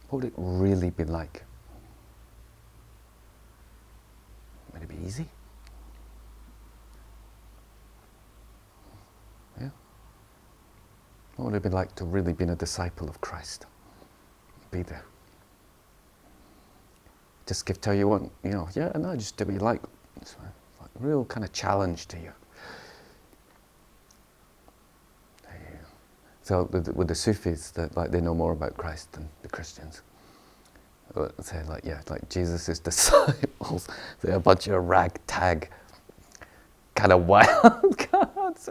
What would it really be like? Would it be easy? Yeah. What would it be like to really be a disciple of Christ? Be there. Just tell you what, yeah, no, just do what you like. It's like a real kind of challenge to you. So with the Sufis, they know more about Christ than the Christians. Say like Jesus' disciples, they're a bunch of ragtag, kind of wild cards.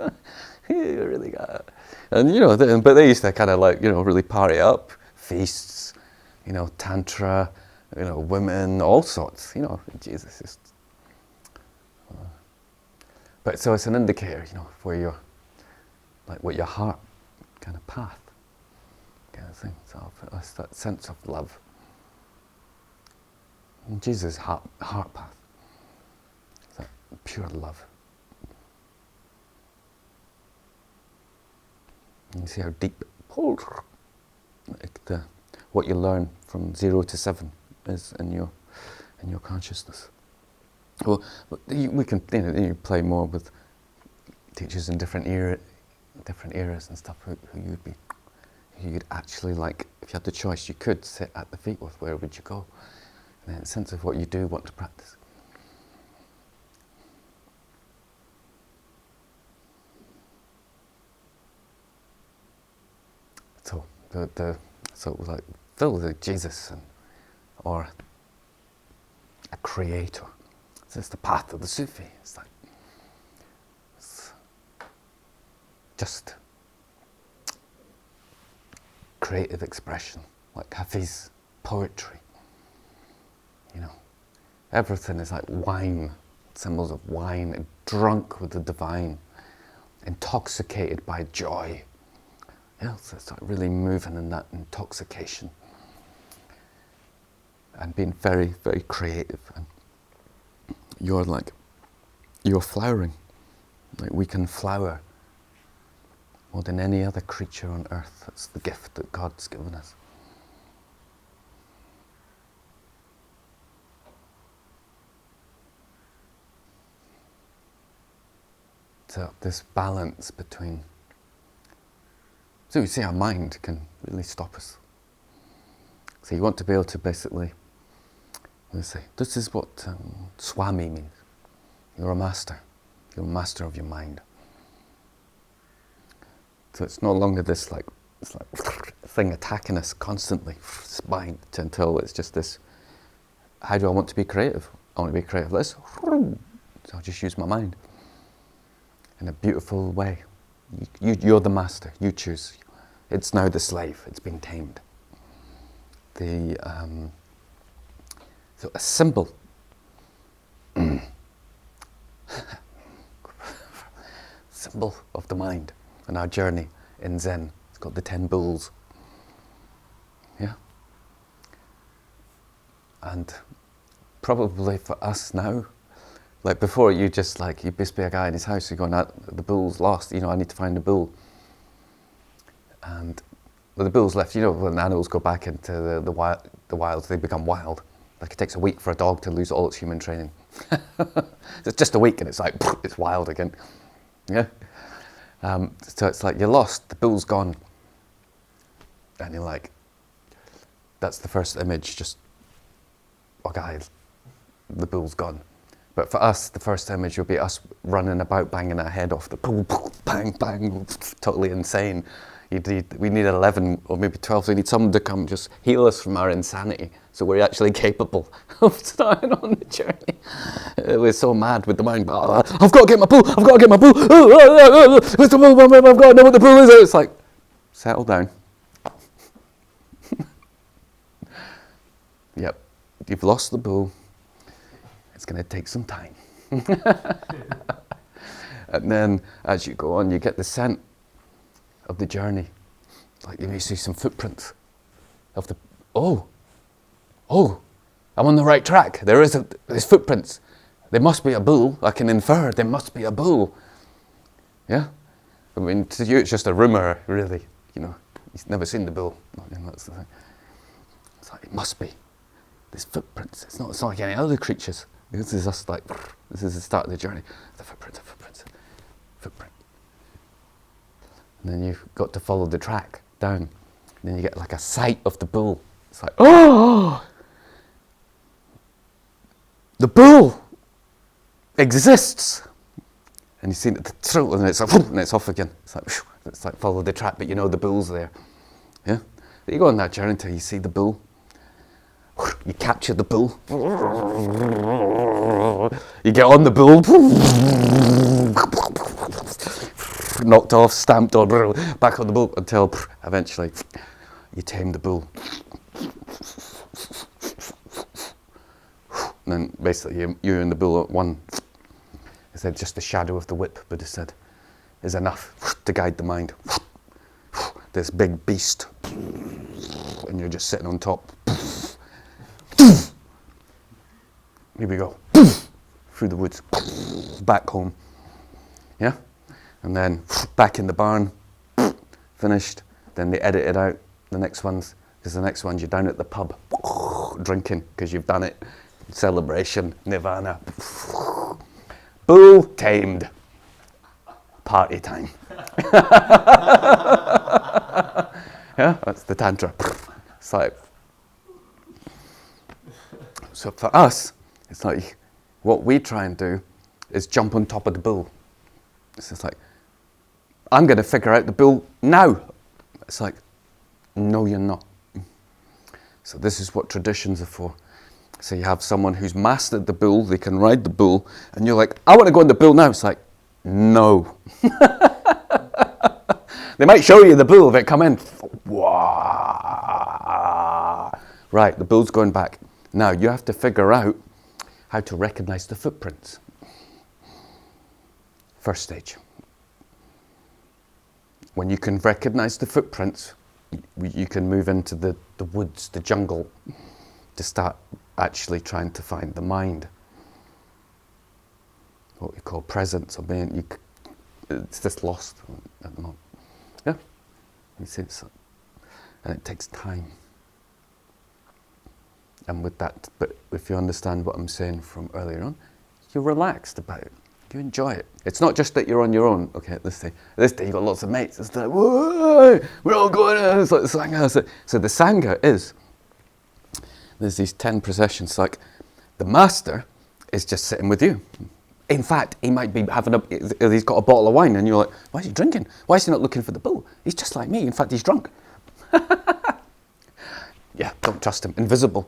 You really got it. And but they used to kind of really party up, feasts, tantra, women, all sorts, Jesus is. But so it's an indicator, where you're, like what your heart kind of path, kind of thing. So it's that sense of love. And Jesus' heart path, it's that pure love. And you see how deep, like what you learn from 0 to 7 is in your consciousness. Well, we can you play more with teachers in different eras and stuff. Who you'd actually like, if you had the choice, you could sit at the feet with. Where would you go? And then a sense of what you do want to practice. So like Phil was like Jesus or a creator. So it's the path of the Sufi. It's like just creative expression, like Hafiz poetry. Everything is like wine, symbols of wine, drunk with the divine, intoxicated by joy. So it's like really moving in that intoxication and being very, very creative. And you're flowering. Like we can flower more than any other creature on earth. That's the gift that God's given us. So this balance between. So you see, our mind can really stop us. So you want to be able to basically, let's say, this is what Swami means. You're a master. You're a master of your mind. So it's no longer this thing attacking us constantly, spine, until it's just this, how do I want to be creative? I want to be creative. So I'll just use my mind in a beautiful way. You're the master. You choose. It's now the slave. It's been tamed. So a symbol. Symbol of the mind and our journey in Zen. It's got the 10 bulls. Yeah. And probably for us now, like before, you just be a guy in his house, you're going out, the bull's lost, I need to find the bull. And the bull's left, when animals go back into the wild, they become wild. Like it takes a week for a dog to lose all its human training. It's just a week and it's like, it's wild again. Yeah. So it's like you're lost, the bull's gone. And you're like, that's the first image, just, okay, the bull's gone. But for us, the first image would be us running about, banging our head off the pool, bang, bang, totally insane. We need 11 or maybe 12, so we need someone to come just heal us from our insanity, so we're actually capable of starting on the journey. We're so mad with the mind, I've got to get my pool, where's the pool, I've got to know what the pool is. It's like, settle down. Yep, you've lost the bull. It's going to take some time. And then as you go on, you get the scent of the journey. Like you may see some footprints of the, I'm on the right track. There's footprints. There must be a bull. I can infer there must be a bull. Yeah? I mean, to you it's just a rumour, really. You've never seen the bull. That's the thing. It's like, it must be. There's footprints. It's not like any other creatures. This is us this is the start of the journey. The footprint. And then you've got to follow the track down. And then you get like a sight of the bull. It's like, the bull exists. And you see the throat and it's like, and it's off again. It's like follow the track, but the bull's there. Yeah? But you go on that journey until you see the bull. You capture the bull. You get on the bull. Knocked off, stamped on, back on the bull until eventually you tame the bull. And then basically you and the bull at one. He said just the shadow of the whip, Buddha said, is enough to guide the mind. This big beast, and you're just sitting on top. Here we go. Through the woods, back home. Yeah? And then back in the barn, finished. Then they edit it out, the next ones, because the next ones you're down at the pub, drinking, because you've done it. Celebration, nirvana. Bull tamed. Party time. Yeah, that's the tantra. It's like, so for us, it's like, what we try and do is jump on top of the bull. It's just like, I'm going to figure out the bull now. It's like, no, you're not. So this is what traditions are for. So you have someone who's mastered the bull, they can ride the bull, and you're like, I want to go on the bull now. It's like, no. They might show you the bull if it come in. Wow. Right, the bull's going back. Now you have to figure out how to recognize the footprints. First stage. When you can recognize the footprints, you can move into the woods, the jungle, to start actually trying to find the mind. What we call presence or being. It's just lost at the moment. Yeah? You see, and it takes time. And with that, but if you understand what I'm saying from earlier on, you're relaxed about it. You enjoy it. It's not just that you're on your own. Okay, at this day you've got lots of mates. It's like, whoa, we're all going on. It's like the Sangha. So the Sangha is, there's these 10 processions. Like the master is just sitting with you. In fact, he might be he's got a bottle of wine and you're like, why is he drinking? Why is he not looking for the bull? He's just like me. In fact, he's drunk. Yeah, don't trust him. Invisible.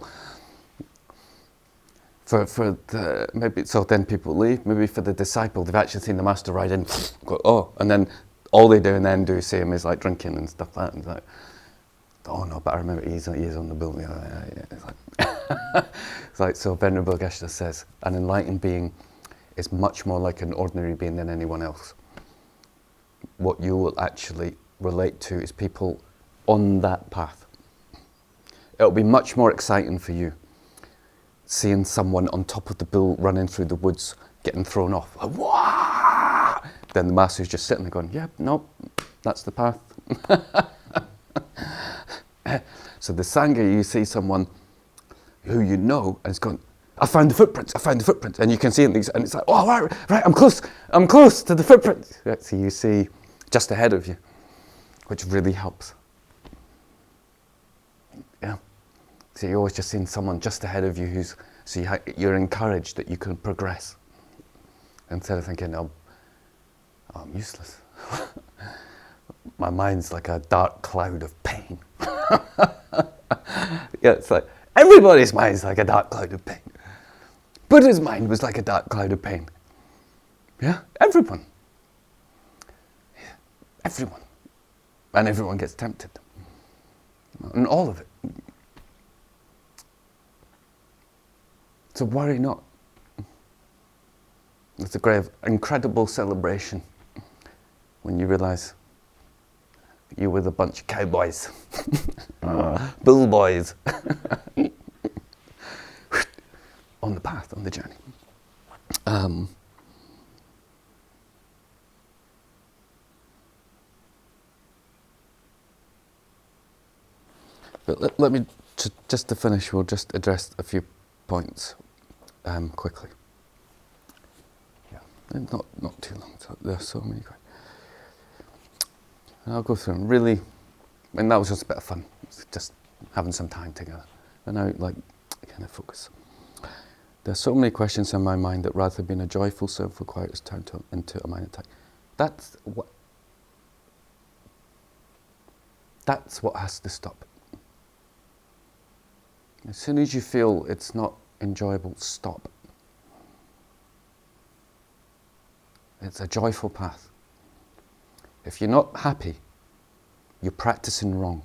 For the, maybe, so then people leave. Maybe for the disciple, they've actually seen the master ride in, go, oh, and then all they do and then do see him is like drinking and stuff like that. And it's like, oh no, but I remember he is on the bull. Yeah. It's like, it's like, so Venerable Geshe says, an enlightened being is much more like an ordinary being than anyone else. What you will actually relate to is people on that path. It'll be much more exciting for you seeing someone on top of the bull running through the woods, getting thrown off. Like, wah! Then the master's just sitting there going, yeah, no, that's the path. So the Sangha, you see someone who you know, and it's going, I found the footprints. And you can see it, and it's like, oh, right, I'm close to the footprints. Right, so you see just ahead of you, which really helps. Yeah. So you're always just seeing someone just ahead of you you're encouraged that you can progress. Instead of thinking, oh, I'm useless. My mind's like a dark cloud of pain. Yeah, it's like, everybody's mind's like a dark cloud of pain. Buddha's mind was like a dark cloud of pain. Yeah, everyone. Yeah, everyone. And everyone gets tempted. And all of it. So worry not. It's a great, incredible celebration when you realise you're with a bunch of cowboys, bull boys, on the path, on the journey. But let me, just to finish, we'll just address a few points quickly. Yeah, not too long. So there are so many. And I'll go through them. Really, that was just a bit of fun, just having some time together. And now, kind of focus. There are so many questions in my mind that rather than a joyful, soulful quiet has turned into a mind attack. That's what has to stop. As soon as you feel it's not enjoyable, stop. It's a joyful path. If you're not happy, you're practicing wrong.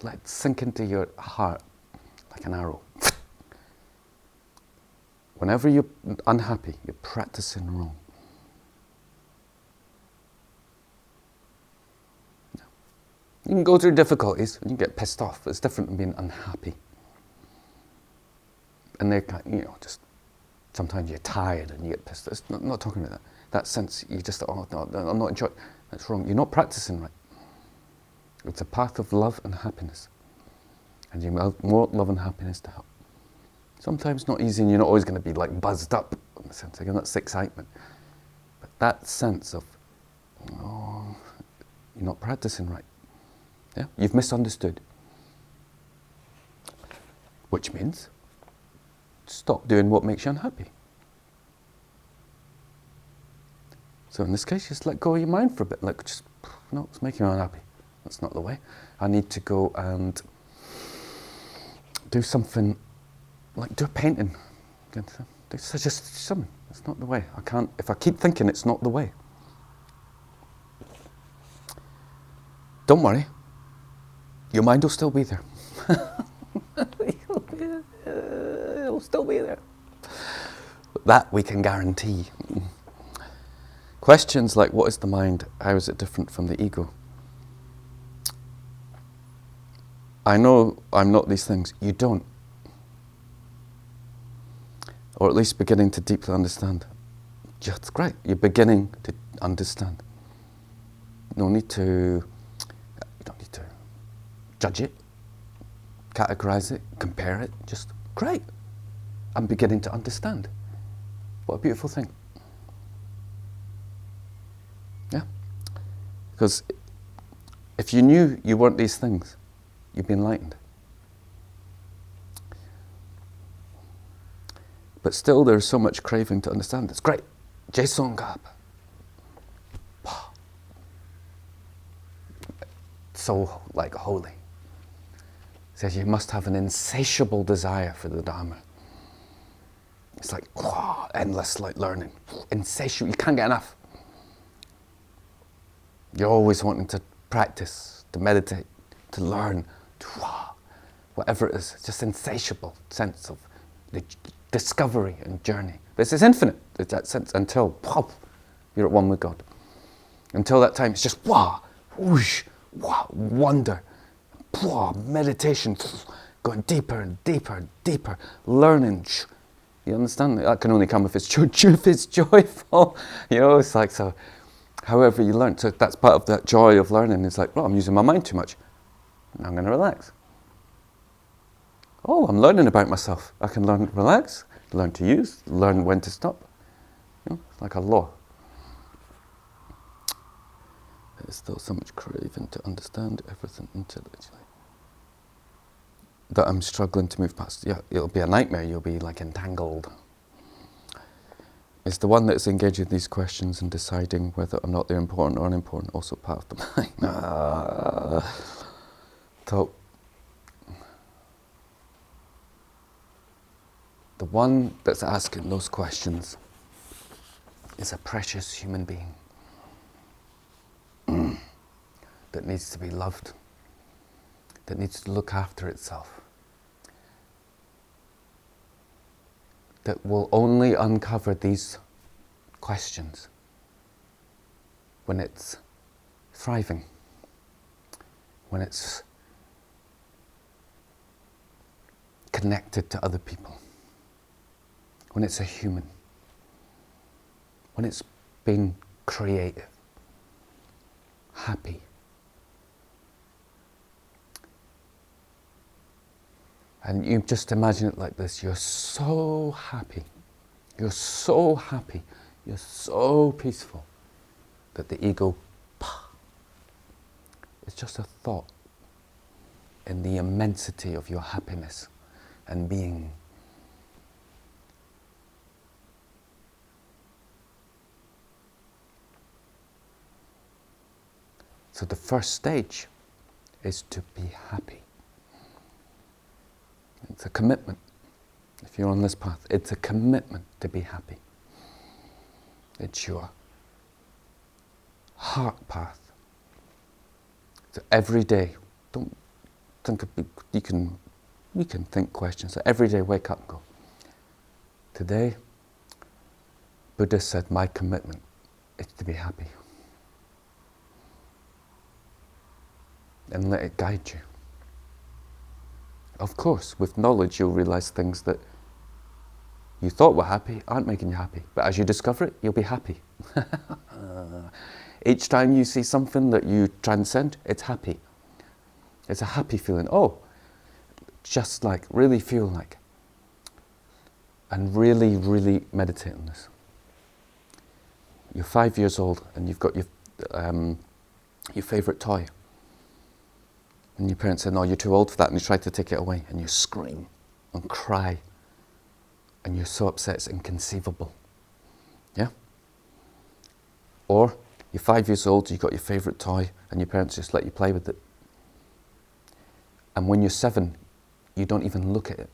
Let it sink into your heart like an arrow. Whenever you're unhappy, you're practicing wrong. You can go through difficulties and you get pissed off, but it's different than being unhappy. And they, just sometimes you're tired and you get pissed. It's not talking about that. That sense, you just, oh no, I'm not enjoying. That's wrong. You're not practicing right. It's a path of love and happiness, and you want love and happiness to help. Sometimes not easy, and you're not always going to be like buzzed up in a sense. Again, that's excitement, but that sense of, oh, you're not practicing right. Yeah, you've misunderstood, which means stop doing what makes you unhappy. So in this case, just let go of your mind for a bit. Like, just, no, it's making me unhappy. That's not the way. I need to go and do something, like do a painting. Just something. It's not the way. I can't, if I keep thinking it's not the way. Don't worry. Your mind will still be there. It'll still be there. That we can guarantee. Questions like, what is the mind? How is it different from the ego? I know I'm not these things. You don't. Or at least beginning to deeply understand. That's great. You're beginning to understand. You don't need to judge it, categorize it, compare it. Just, great. I'm beginning to understand. What a beautiful thing. Yeah. Because if you knew you weren't these things, you'd be enlightened. But still there's so much craving to understand. It's great. Jesongab. So like holy. It says you must have an insatiable desire for the Dharma. It's like endless, like learning. Insatiable. You can't get enough. You're always wanting to practice, to meditate, to learn, to whatever it is. It's just insatiable sense of the discovery and journey. But it's infinite. It's that sense until you're at one with God. Until that time, it's just whoosh, wonder, meditation, going deeper and deeper and deeper, learning. You understand? That can only come if it's joyful. It's like, so however you learn. So that's part of that joy of learning. It's like, I'm using my mind too much. Now I'm going to relax. Oh, I'm learning about myself. I can learn to relax, learn to use, learn when to stop. It's like a law. There's still so much craving to understand everything intellectually that I'm struggling to move past. Yeah, it'll be a nightmare. You'll be like entangled. It's the one that's engaging these questions and deciding whether or not they're important or unimportant, also part of the mind. So, the one that's asking those questions is a precious human being that needs to be loved, that needs to look after itself, that will only uncover these questions when it's thriving, when it's connected to other people, when it's a human, when it's being creative, happy. And you just imagine it like this. You're so happy. You're so happy. You're so peaceful that the ego, it's just a thought in the immensity of your happiness and being. So the first stage is to be happy. It's a commitment. If you're on this path, it's a commitment to be happy. It's your heart path. So every day, don't think of, you can think questions. So every day wake up and go, Today, Buddha said, my commitment is to be happy. And let it guide you. Of course, with knowledge you'll realize things that you thought were happy aren't making you happy. But as you discover it, you'll be happy. Each time you see something that you transcend, it's happy. It's a happy feeling. Oh, just like, really feel like. And really, really meditate on this. You're 5 years old and you've got your favourite toy. And your parents say, no, you're too old for that, and you try to take it away, and you scream and cry. And you're so upset it's inconceivable. Yeah? Or you're 5 years old, you've got your favourite toy, and your parents just let you play with it. And when you're 7, you don't even look at it.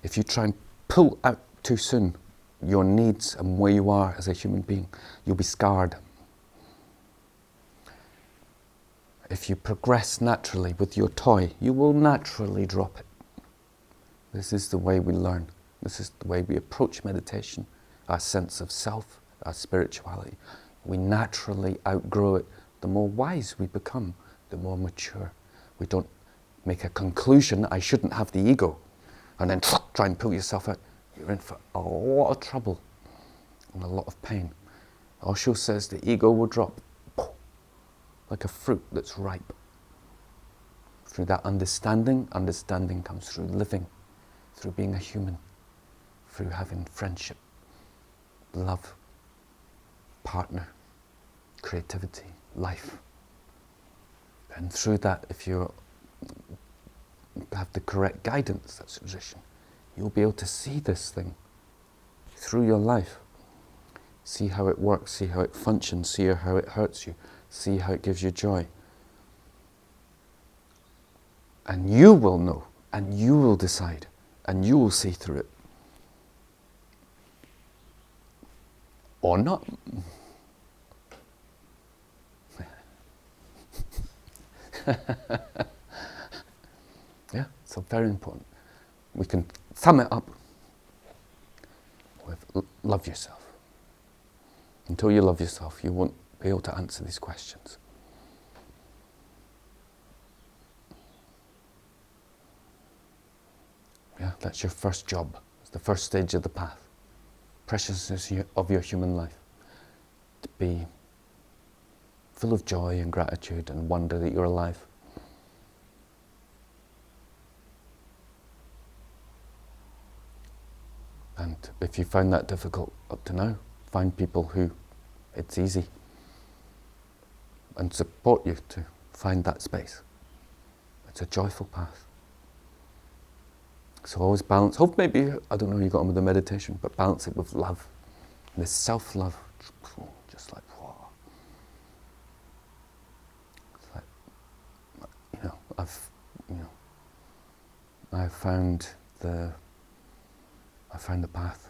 If you try and pull out too soon your needs and where you are as a human being, you'll be scarred. If you progress naturally with your toy, you will naturally drop it. This is the way we learn. This is the way we approach meditation, our sense of self, our spirituality. We naturally outgrow it. The more wise we become, the more mature. We don't make a conclusion, I shouldn't have the ego, and then try and pull yourself out. You're in for a lot of trouble and a lot of pain. Osho says the ego will drop like a fruit that's ripe. Through that understanding comes through living, through being a human, through having friendship, love, partner, creativity, life. And through that, if you have the correct guidance, that's tradition, you'll be able to see this thing through your life. See how it works, see how it functions, see how it hurts you, see how it gives you joy. And you will know, and you will decide, and you will see through it. Or not. Yeah, so very important. We can sum it up with love yourself. Until you love yourself, you won't be able to answer these questions. Yeah, that's your first job. It's the first stage of the path. Preciousness of your human life. To be full of joy and gratitude and wonder that you're alive. And if you find that difficult up to now, find people who it's easy and support you to find that space. It's a joyful path. So always balance. Hope maybe, I don't know how you got on with the meditation, but balance it with love. And this self-love, just like, wow. It's like, I've found the path.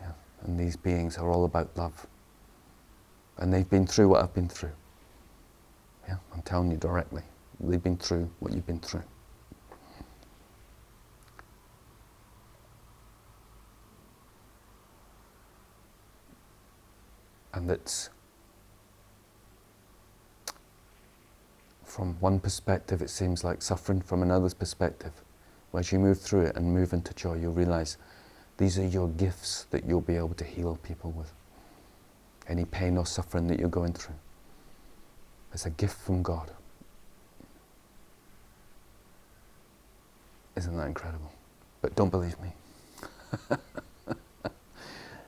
Yeah. And these beings are all about love. And they've been through what I've been through. Yeah, I'm telling you directly. They've been through what you've been through. And it's, from one perspective it seems like suffering, from another's perspective, as you move through it and move into joy, you'll realize these are your gifts that you'll be able to heal people with. Any pain or suffering that you're going through, it's a gift from God. Isn't that incredible? But don't believe me.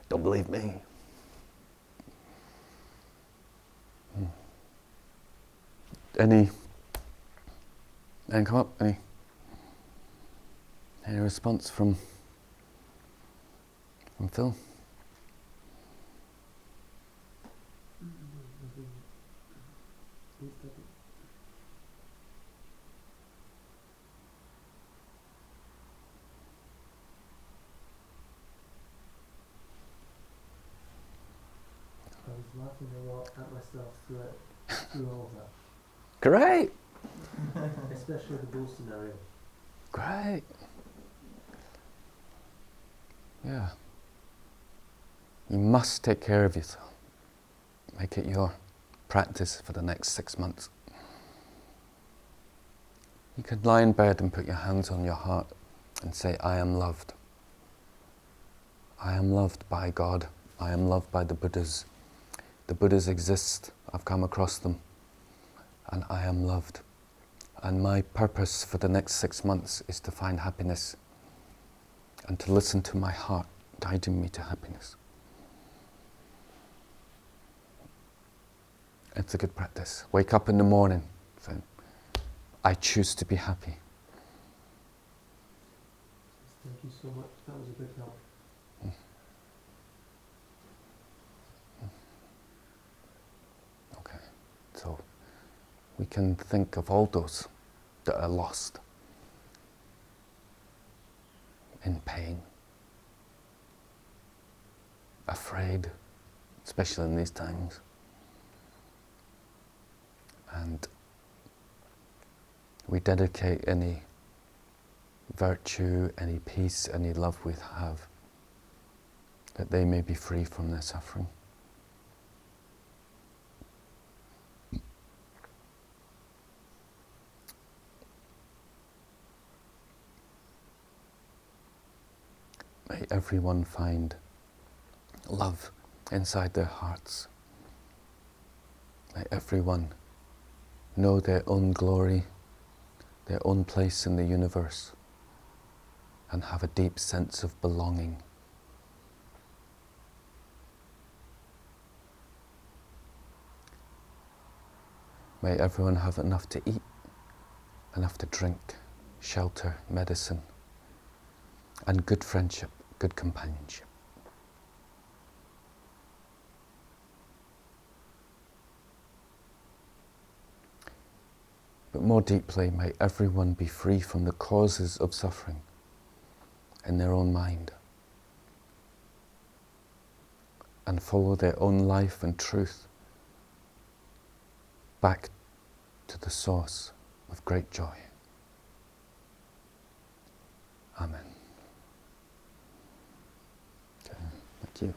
Don't believe me. Any come up? Any response from Phil? I was laughing a lot at myself throughout through all that, Great! especially the bull scenario. Great! Yeah. You must take care of yourself. Make it your practice for the next 6 months. You could lie in bed and put your hands on your heart and say, I am loved. I am loved by God. I am loved by the Buddhas. The Buddhas exist. I've come across them. And I am loved. And my purpose for the next 6 months is to find happiness and to listen to my heart guiding me to happiness. It's a good practice. Wake up in the morning saying, I choose to be happy. Thank you so much. That was a big help. Okay, so we can think of all those that are lost, in pain, afraid, especially in these times. And we dedicate any virtue, any peace, any love we have, that they may be free from their suffering. May everyone find love inside their hearts. May everyone know their own glory, their own place in the universe, and have a deep sense of belonging. May everyone have enough to eat, enough to drink, shelter, medicine, and good friendship, good companionship. But more deeply, may everyone be free from the causes of suffering in their own mind and follow their own life and truth back to the source of great joy. Amen. Okay, thank you.